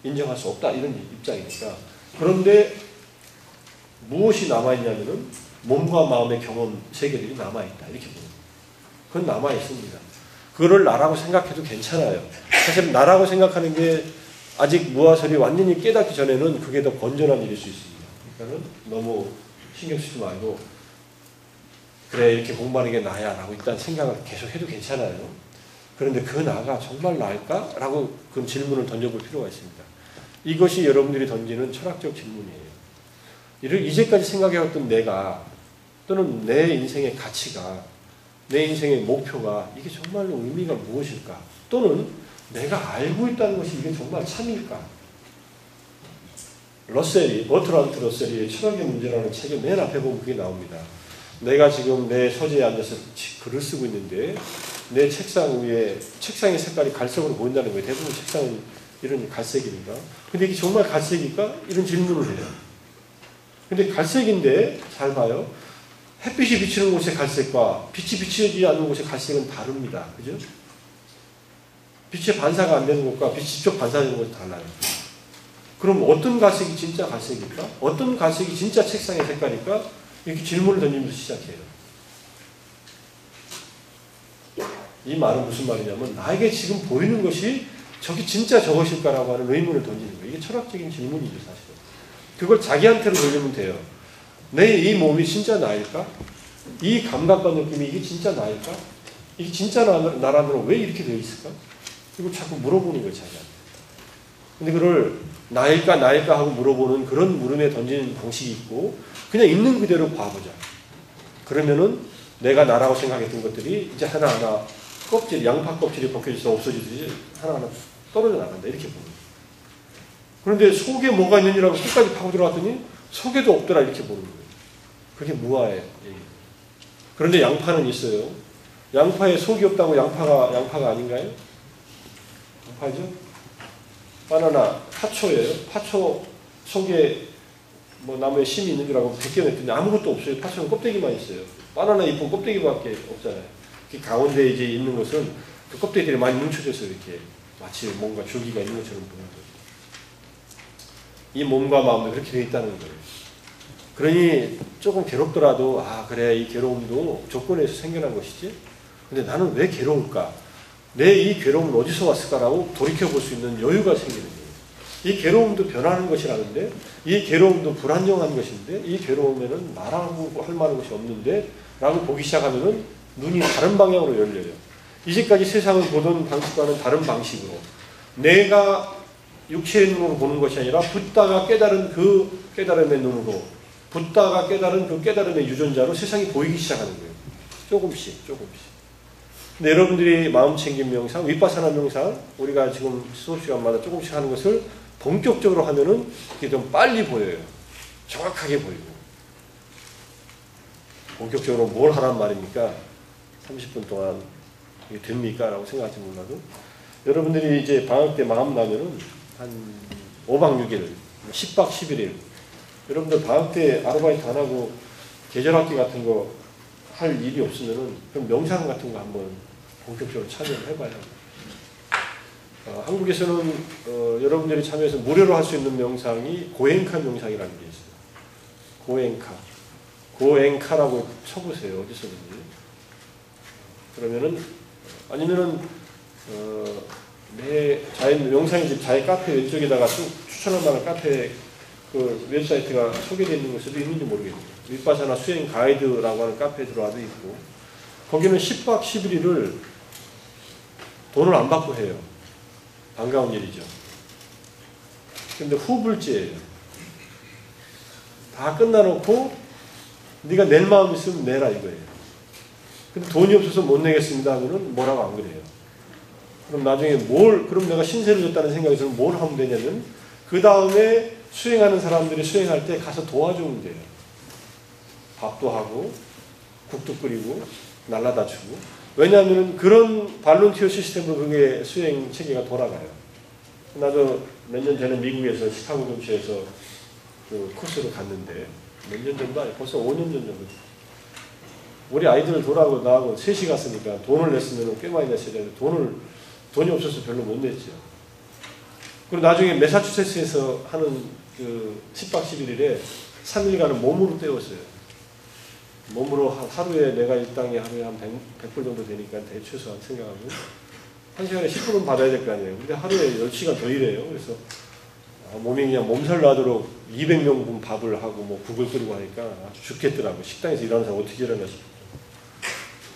인정할 수 없다 이런 입장이니까. 그런데 무엇이 남아있냐면은 몸과 마음의 경험 세계들이 남아있다 이렇게 보는 거예요. 그건 남아있습니다. 그거를 나라고 생각해도 괜찮아요. 사실 나라고 생각하는 게 아직 무화설이 완전히 깨닫기 전에는 그게 더 건전한 일일 수 있습니다. 그러니까 너무 신경 쓰지 말고 그래 이렇게 공부하는 게 나야 라고 일단 생각을 계속 해도 괜찮아요. 그런데 그 나가 정말 나을까? 라고 그 질문을 던져볼 필요가 있습니다. 이것이 여러분들이 던지는 철학적 질문이에요. 이제까지 생각해왔던 내가 또는 내 인생의 가치가 내 인생의 목표가 이게 정말로 의미가 무엇일까? 또는 내가 알고 있다는 것이 이게 정말 참일까? 버트란트 러셀이 철학의 문제라는 책의 맨 앞에 보면 그게 나옵니다. 내가 지금 내 서재에 앉아서 글을 쓰고 있는데 내 책상 위에 책상의 색깔이 갈색으로 보인다는 거예요. 대부분 책상은 이런 갈색이니까. 근데 이게 정말 갈색일까? 이런 질문을 해요. 근데 갈색인데 잘 봐요. 햇빛이 비치는 곳의 갈색과 빛이 비치지 않는 곳의 갈색은 다릅니다. 그죠? 빛의 반사가 안 되는 곳과 빛이 직접 반사되는 곳이 달라요. 그럼 어떤 갈색이 진짜 갈색일까? 어떤 갈색이 진짜 책상의 색깔일까? 이렇게 질문을 던지면서 시작해요. 이 말은 무슨 말이냐면 나에게 지금 보이는 것이 저게 진짜 저것일까라고 하는 의문을 던지는 거예요. 이게 철학적인 질문이죠, 사실은. 그걸 자기한테로 돌리면 돼요. 내 이 몸이 진짜 나일까? 이 감각과 느낌이 이게 진짜 나일까? 이게 진짜 나라면 왜 이렇게 되어 있을까? 이걸 자꾸 물어보는 거예요, 자기한테. 근데 그걸 나일까 하고 물어보는 그런 물음에 던지는 방식이 있고 그냥 있는 그대로 봐보자. 그러면은 내가 나라고 생각했던 것들이 이제 하나하나 양파 껍질이 벗겨져서 없어지듯이 하나하나 떨어져 나간다. 이렇게 보는 거예요. 그런데 속에 뭐가 있느냐라고 끝까지 파고 들어갔더니 속에도 없더라. 이렇게 보는 거예요. 그게 무아예요. 그런데 양파는 있어요. 양파에 속이 없다고 양파가 아닌가요? 양파죠? 바나나, 파초예요. 파초 속에 뭐 나무에 심이 있는 줄 알고 벗겨냈더니 아무것도 없어요. 파초는 껍데기만 있어요. 바나나 잎은 껍데기밖에 없잖아요. 그 가운데 이제 있는 것은 그 껍데기들이 많이 뭉쳐져서 이렇게 마치 뭔가 줄기가 있는 것처럼 보는 거예요. 이 몸과 마음도 그렇게 되어 있다는 거예요. 그러니 조금 괴롭더라도 그래 이 괴로움도 조건에서 생겨난 것이지. 근데 나는 왜 괴로울까? 내 이 괴로움은 어디서 왔을까라고 돌이켜볼 수 있는 여유가 생기는 거예요. 이 괴로움도 변하는 것이라는데 이 괴로움도 불안정한 것인데 이 괴로움에는 나라고 할 만한 것이 없는데 라고 보기 시작하면은 눈이 다른 방향으로 열려요. 이제까지 세상을 보던 방식과는 다른 방식으로 내가 육체의 눈으로 보는 것이 아니라 붓다가 깨달은 그 깨달음의 눈으로 붓다가 깨달은 그 깨달음의 유전자로 세상이 보이기 시작하는 거예요. 조금씩. 근데 여러분들이 마음 챙김 명상, 윗바사나 명상, 우리가 지금 수업 시간마다 조금씩 하는 것을 본격적으로 하면은 그게 좀 빨리 보여요. 정확하게 보이고. 본격적으로 뭘 하란 말입니까? 30분 동안 이게 됩니까? 라고 생각할지 몰라도. 여러분들이 이제 방학 때 마음 나면은 한 5박 6일, 10박 11일. 여러분들 방학 때 아르바이트 안 하고 계절학기 같은 거 할 일이 없으면은 그럼 명상 같은 거 한번 본격적으로 참여를 해봐요. 한국에서는 여러분들이 참여해서 무료로 할 수 있는 명상이 고엔카 명상이라는 게 있어요. 고엔카라고 쳐보세요. 어디서든지. 그러면은 아니면은 내 명상의 집 자의 카페 왼쪽에다가 쭉 추천할 만한 카페 그 웹사이트가 소개되어 있는 것도 있는지 모르겠네요. 윗바사나 수행 가이드라고 하는 카페에 들어와도 있고 거기는 10박 11일을 돈을 안 받고 해요. 반가운 일이죠. 근데 후불제예요. 다 끝나놓고 네가 낼 마음 있으면 내라 이거예요. 근데 돈이 없어서 못 내겠습니다 하면은 뭐라고 안 그래요. 그럼 나중에 그럼 내가 신세를 졌다는 생각이 들면 뭘 하면 되냐면 그 다음에 수행하는 사람들이 수행할 때 가서 도와주면 돼요. 밥도 하고 국도 끓이고 날라다 주고. 왜냐하면 그런 발론티어 시스템으로 그게 수행 체계가 돌아가요. 나도 몇 년 전에 미국에서 시카고 근처에서 그 코스로 갔는데 몇 년 전도 아니고 벌써 5년 전 정도. 우리 아이들 돌아오고 나하고 셋이 갔으니까 돈을 냈으면 꽤 많이 냈어야 되는데 돈이 없어서 별로 못 냈죠. 그리고 나중에 매사추세츠에서 하는 그 10박 11일에 3일간은 몸으로 때웠어요. 몸으로 하루에 내가 일당이 하루에 한 100불 정도 되니까 대최소한 생각하고 1시간에 10불은 받아야 될 거 아니에요. 근데 하루에 10시간 더 일해요. 그래서 몸이 그냥 몸살 나도록 200명분 밥을 하고 뭐 국을 끓이고 하니까 아주 죽겠더라고요. 식당에서 일하는 사람 어떻게 일하나 싶어요.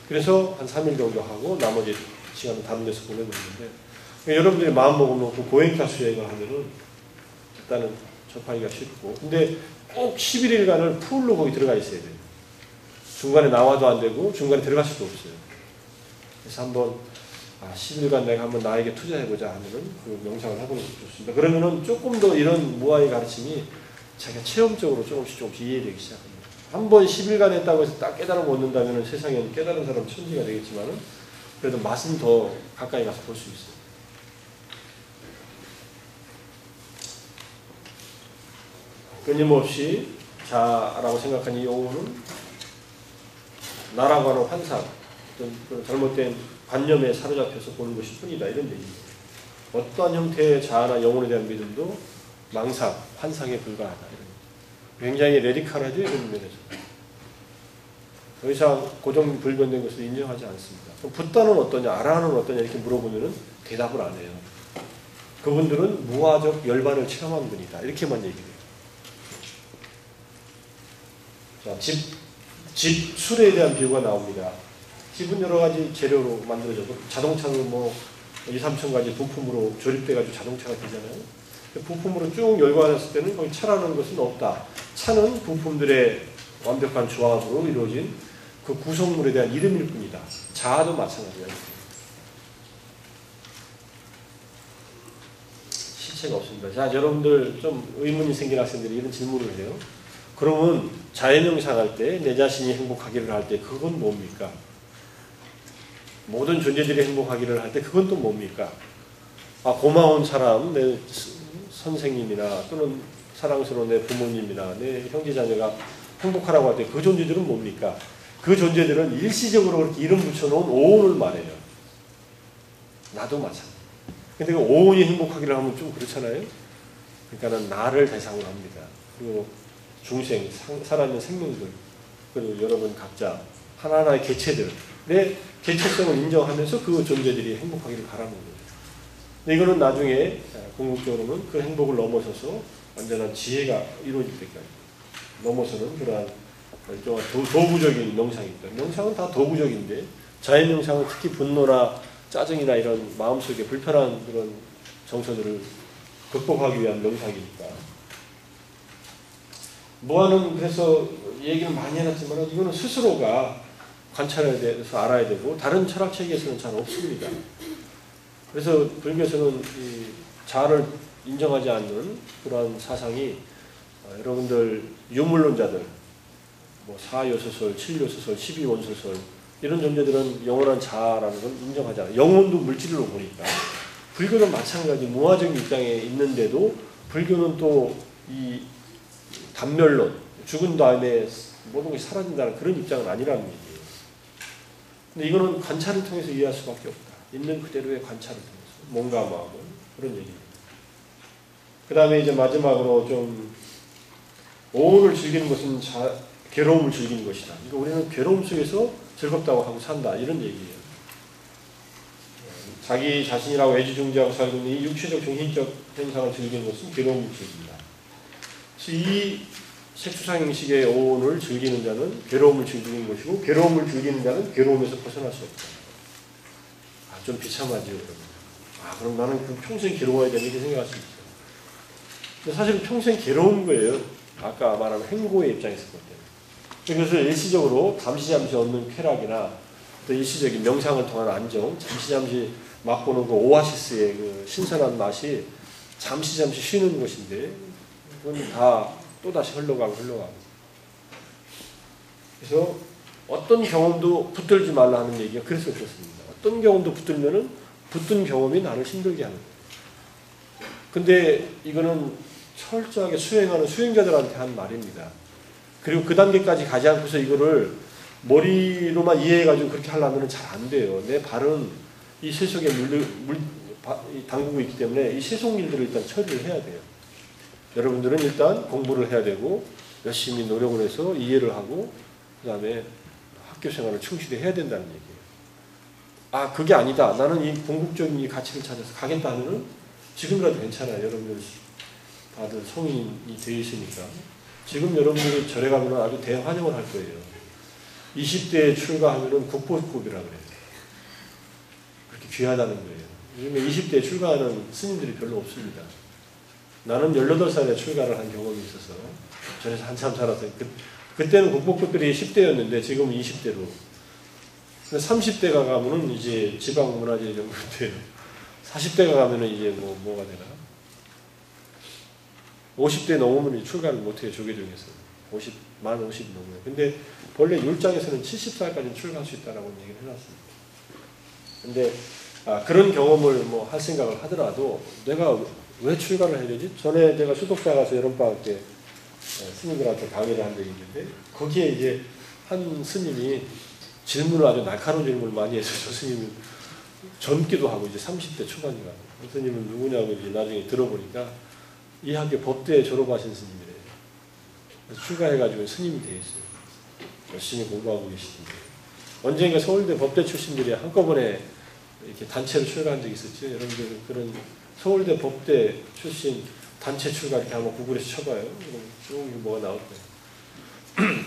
그래서 한 3일 정도 하고 나머지 시간은 다른 데서 보내놓는데 여러분들이 마음 먹으면 그 고행가수 여행을 하면은 일단은 접하기가 쉽고 근데 꼭 11일간을 풀로 거기 들어가 있어야 돼요. 중간에 나와도 안 되고 중간에 들어갈 수도 없어요. 그래서 한번 10일간 내가 한번 나에게 투자해보자 하면은 그 명상을 해보는 것도 좋습니다. 그러면은 조금 더 이런 무아의 가르침이 자기가 체험적으로 조금씩 이해되기 시작합니다. 한번 10일간 했다고 해서 딱 깨달음을 얻는다면 세상에는 깨달은 사람 천지가 되겠지만은 그래도 맛은 더 가까이 가서 볼 수 있어요. 끊임없이 자라고 생각한 이 영혼은 나라고 하는 환상, 어떤 잘못된 관념에 사로잡혀서 보는 것일 뿐이다. 이런 얘기입니다. 어떠한 형태의 자아나 영혼에 대한 믿음도 망상, 환상에 불과하다. 굉장히 레디컬하죠. 이런 면에서. 더 이상 고정 불변된 것을 인정하지 않습니다. 그럼 붓다는 어떠냐, 아라는 어떠냐 이렇게 물어보면 대답을 안 해요. 그분들은 무아적 열반을 체험한 분이다. 이렇게만 얘기해요. 자, 집, 술에 대한 비유가 나옵니다. 집은 여러 가지 재료로 만들어져도 자동차는 뭐 2, 3천 가지 부품으로 조립돼가지고 자동차가 되잖아요. 부품으로 쭉 열관했을 때는 거기 차라는 것은 없다. 차는 부품들의 완벽한 조합으로 이루어진 그 구성물에 대한 이름일 뿐이다. 자아도 마찬가지예요. 실체가 없습니다. 자, 여러분들 좀 의문이 생긴 학생들이 이런 질문을 해요. 그러면 자연명상할 때 내 자신이 행복하기를 할 때 그건 뭡니까? 모든 존재들이 행복하기를 할 때 그건 또 뭡니까? 고마운 사람, 내 선생님이나 또는 사랑스러운 내 부모님이나 내 형제자매가 행복하라고 할 때 그 존재들은 뭡니까? 그 존재들은 일시적으로 그렇게 이름 붙여놓은 오온을 말해요. 나도 마찬가지. 근데 그 오온이 행복하기를 하면 좀 그렇잖아요? 그러니까는 나를 대상으로 합니다. 그리고 중생, 살아있는 생명들, 그리고 여러분 각자 하나하나의 개체들의 개체성을 인정하면서 그 존재들이 행복하기를 바라는 거예요. 근데 이거는 나중에 궁극적으로는 그 행복을 넘어서서 완전한 지혜가 이루어질 때까지 넘어서는 그러한 도구적인 명상입니다. 명상은 다 도구적인데 자연 명상은 특히 분노나 짜증이나 이런 마음속에 불편한 그런 정서들을 극복하기 위한 명상이니까. 무아는 그래서 얘기를 많이 해놨지만 이거는 스스로가 관찰해야 돼서 알아야 되고 다른 철학 체계에서는 잘 없습니다. 그래서 불교에서는 이 자아를 인정하지 않는 그러한 사상이 여러분들 유물론자들 뭐 4요소설, 7요소설, 12원소설 이런 존재들은 영원한 자아라는 걸 인정하지 않아요. 영혼도 물질로 보니까 불교는 마찬가지 무아적인 입장에 있는데도 불교는 또 이 단멸론, 죽은 다음에 모든 것이 사라진다는 그런 입장은 아니라는 얘기예요. 근데 이거는 관찰을 통해서 이해할 수밖에 없다. 있는 그대로의 관찰을 통해서 몸과 마음은 그런 얘기입니다. 그 다음에 이제 마지막으로 좀 오온을 즐기는 것은 괴로움을 즐기는 것이다. 그러니까 우리는 괴로움 속에서 즐겁다고 하고 산다. 이런 얘기예요. 자기 자신이라고 애지중지하고 살고 있는 이 육체적 정신적 현상을 즐기는 것은 괴로움을 즐긴다. 그래서 이 색수상 형식의 오온을 즐기는 자는 괴로움을 즐기는 것이고 괴로움을 즐기는 자는 괴로움에서 벗어날 수 없다. 좀 비참하지요, 그러면. 그럼 나는 그럼 평생 괴로워야 되는 이렇게 생각할 수 있어요. 근데 사실은 평생 괴로운 거예요. 아까 말한 행고의 입장에서 볼 때는. 그래서 일시적으로 잠시 얻는 쾌락이나 또 일시적인 명상을 통한 안정, 잠시 맛보는 그 오아시스의 그 신선한 맛이 잠시 쉬는 것인데 그건 다 또다시 흘러가고. 그래서 어떤 경험도 붙들지 말라 하는 얘기가 그래서 그렇습니다. 어떤 경험도 붙들면은 붙든 경험이 나를 힘들게 하는 거예요. 근데 이거는 철저하게 수행하는 수행자들한테 한 말입니다. 그리고 그 단계까지 가지 않고서 이거를 머리로만 이해해가지고 그렇게 하려면 잘 안 돼요. 내 발은 이 세속에 담그고 있기 때문에 이 세속 일들을 일단 처리를 해야 돼요. 여러분들은 일단 공부를 해야 되고 열심히 노력을 해서 이해를 하고 그 다음에 학교 생활을 충실히 해야 된다는 얘기예요. 아, 그게 아니다. 나는 이 궁극적인 이 가치를 찾아서 가겠다 하면은 지금이라도 괜찮아요. 여러분들 다들 성인이 되어 있으니까. 지금 여러분들이 절에 가면 아주 대환영을 할 거예요. 20대에 출가하면은 국보급이라 그래요. 그렇게 귀하다는 거예요. 요즘에 20대에 출가하는 스님들이 별로 없습니다. 나는 18살에 출가를 한 경험이 있어서 전에서 한참 살았어요. 그때는 국보급들이 10대였는데 지금은 20대로. 30대가 가면은 이제 지방문화재 정도 돼요. 40대가 가면은 이제 뭐가 되나? 50대 넘으면 출가를 못해요. 조계 중에서. 만 50 넘어요. 근데 본래 율장에서는 70살까지 출가할 수 있다라고 얘기를 해놨습니다. 근데 그런 경험을 뭐 할 생각을 하더라도 내가 왜 출가를 해야 되지? 전에 제가 수독사 가서 여름방학 때 스님들한테 강의를 한 적이 있는데 거기에 이제 한 스님이 질문을 아주 날카로운 질문을 많이 해서 저 스님은 젊기도 하고 이제 30대 초반이가 그 스님은 누구냐고 이제 나중에 들어보니까 이 학교 법대 졸업하신 스님이래요. 그래서 출가해가지고 스님이 돼 있어요. 열심히 공부하고 계시던데 언젠가 서울대 법대 출신들이 한꺼번에 이렇게 단체로 출가한 적이 있었죠. 여러분들 그런 서울대 법대 출신 단체 출가 이렇게 한번 구글에서 쳐봐요. 그럼 쭉 뭐가 나올 거예요.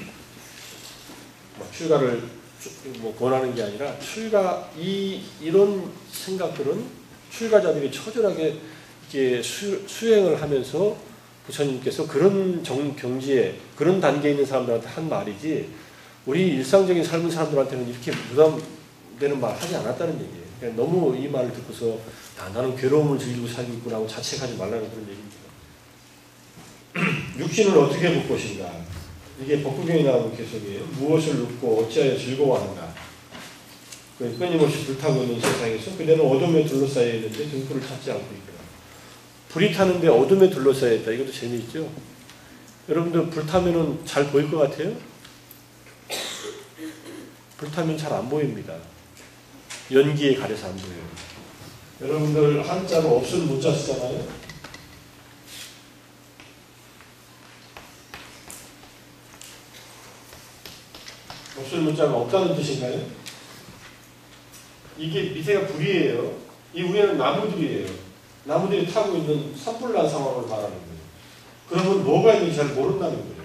출가를 뭐 권하는 게 아니라 이런 생각들은 출가자들이 처절하게 이렇게 수행을 하면서 부처님께서 그런 경지에 그런 단계에 있는 사람들한테 한 말이지 우리 일상적인 삶은 사람들한테는 이렇게 부담되는 말 하지 않았다는 얘기예요. 그러니까 너무 이 말을 듣고서 나는 괴로움을 즐기고 살고 있구나 하고 자책하지 말라는 그런 얘기입니다. 육신을 어떻게 볼 것인가? 이게 법구경에 나오는 개속이에요. 무엇을 눕고 어찌하여 즐거워하는가? 끊임없이 불타고 있는 세상에서 그대는 어둠에 둘러싸여 있는데 등불을 찾지 않고 있더라. 불이 타는데 어둠에 둘러싸여 있다. 이것도 재미있죠? 여러분들 불타면은 잘 보일 것 같아요? 불타면 잘 안 보입니다. 연기에 가려서 안 보여요. 여러분들 한자로 없을 문자 쓰잖아요. 없을 문자가 없다는 뜻인가요? 이게 밑에가 불이에요. 이 위에는 나무들이에요. 나무들이 타고 있는 산불난 상황을 말하는 거예요. 그러면 뭐가 있는지 잘 모른다는 거예요.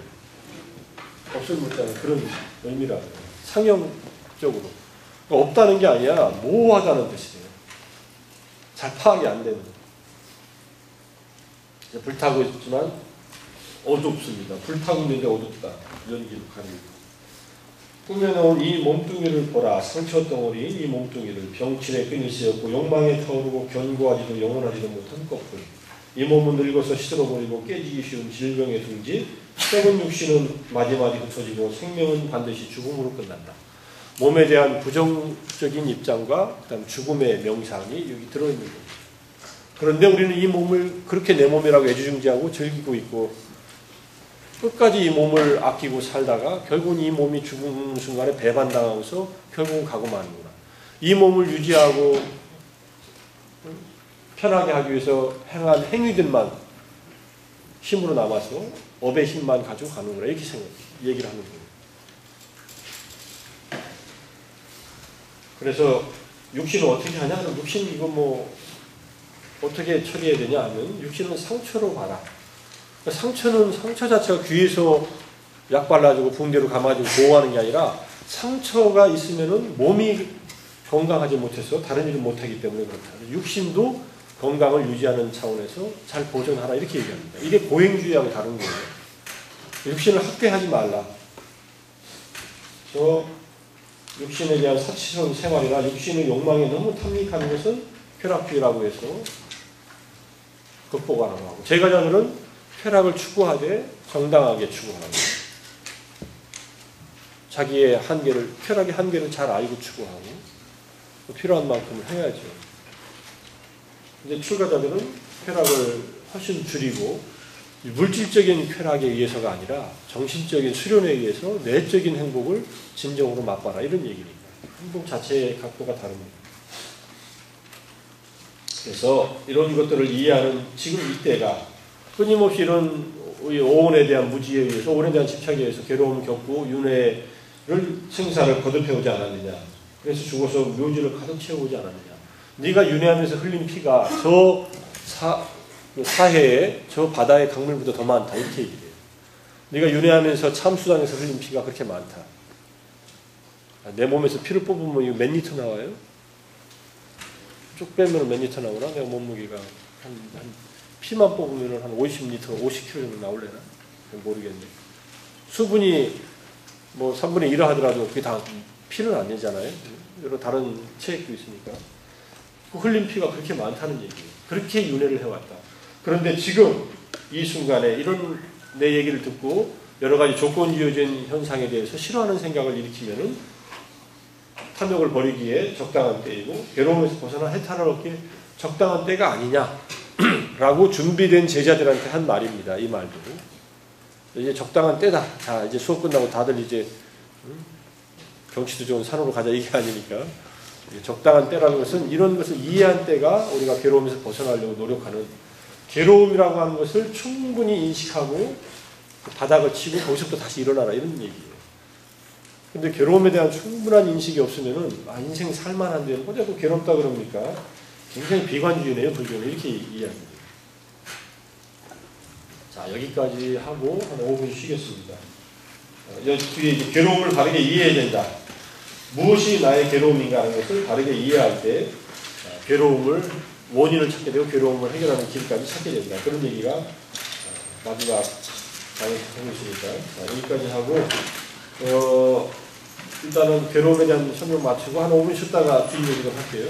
없을 문자는 그런 의미라고 해요. 상형적으로. 없다는 게 아니라 모호하다는 뜻이에요. 잘 파악이 안 되는. 불타고 있지만 어둡습니다. 불타고 있는데 어둡다. 연기로 가리고. 꿈에 나온 이 몸뚱이를 보라. 상처 덩어리 이 몸뚱이를 병치레 끊이시었고 욕망에 타오르고 견고하지도 영원하지도 못한 거풀. 이 몸은 늙어서 시들어버리고 깨지기 쉬운 질병의 둥지. 썩은 육신은 마디마디 흩어지고 생명은 반드시 죽음으로 끝난다. 몸에 대한 부정적인 입장과 그다음 죽음의 명상이 여기 들어있는 겁니다. 그런데 우리는 이 몸을 그렇게 내 몸이라고 애지중지하고 즐기고 있고 끝까지 이 몸을 아끼고 살다가 결국은 이 몸이 죽는 순간에 배반당하고서 결국은 가고 마는구나. 이 몸을 유지하고 편하게 하기 위해서 행한 행위들만 힘으로 남아서 업의 힘만 가지고 가는구나. 이렇게 얘기를 하는 거예요. 그래서 육신을 어떻게 하냐? 육신 이거 뭐 어떻게 처리해야 되냐 하면 육신은 상처로 봐라. 상처는 상처 자체가 귀에서 약 발라주고 붕대로 감아주고 보호하는 게 아니라 상처가 있으면은 몸이 건강하지 못해서 다른 일을 못하기 때문에 그렇다. 육신도 건강을 유지하는 차원에서 잘 보존하라 이렇게 얘기합니다. 이게 고행주의하고 다른 거예요. 육신을 학대하지 말라. 저 육신에 대한 사치스러운 생활이나 육신의 욕망에 너무 탐닉하는 것은 쾌락주의라고 해서 극복하라고 하고 제가자들은 쾌락을 추구하되 정당하게 추구하는 자기의 한계를 쾌락의 한계를 잘 알고 추구하고 필요한 만큼을 해야죠. 이제 출가자들은 쾌락을 훨씬 줄이고 물질적인 쾌락에 의해서가 아니라 정신적인 수련에 의해서 내적인 행복을 진정으로 맛봐라 이런 얘기니까 행복 자체의 각도가 다릅니다. 그래서 이런 것들을 이해하는 지금 이때가 끊임없이 이런 오온에 대한 무지에 의해서 오온에 대한 집착에 의해서 괴로움을 겪고 윤회를 생사를 거듭해오지 않았느냐. 그래서 죽어서 묘지를 가득 채워오지 않았느냐. 네가 윤회하면서 흘린 피가 저 사해에 저 바다의 강물보다 더 많다 이렇게 얘기해요. 네가 윤회하면서 참수당에서 흘린 피가 그렇게 많다. 내 몸에서 피를 뽑으면 이거 몇 리터 나와요? 쭉 빼면 몇 리터 나오나? 내가 몸무게가 한 피만 뽑으면 한 50리터, 50kg 정도 나올래나? 모르겠네. 수분이 뭐 3분의 1을 하더라도 그게 다 피는 아니잖아요. 여러 다른 체액도 있으니까. 그 흘린 피가 그렇게 많다는 얘기예요. 그렇게 윤회를 해왔다. 그런데 지금 이 순간에 이런 내 얘기를 듣고 여러 가지 조건주의적인 현상에 대해서 싫어하는 생각을 일으키면은 탐욕을 버리기에 적당한 때이고 괴로움에서 벗어나 해탈을 얻기에 적당한 때가 아니냐라고 준비된 제자들한테 한 말입니다. 이 말도 이제 적당한 때다. 자 이제 수업 끝나고 다들 이제 경치도 좋은 산으로 가자 이게 아니니까 적당한 때라는 것은 이런 것을 이해한 때가 우리가 괴로움에서 벗어나려고 노력하는 괴로움이라고 하는 것을 충분히 인식하고 바닥을 치고 거기서부터 다시 일어나라 이런 얘기예요. 근데 괴로움에 대한 충분한 인식이 없으면은 인생 살만한데 뭐 자꾸 괴롭다 그럽니까? 굉장히 비관주의네요. 불교는 이렇게 이해합니다. 자 여기까지 하고 한 5분 쉬겠습니다. 뒤에 이제 괴로움을 바르게 이해해야 된다. 무엇이 나의 괴로움인가 하는 것을 바르게 이해할 때 괴로움을 원인을 찾게 되고 괴로움을 해결하는 길까지 찾게 된다. 그런 얘기가 마지막 강의에서 하고 있으니까 여기까지 하고 일단은 괴로움에 대한 설명 마치고 한 5분 쉬었다가 뒤 얘기를 할게요.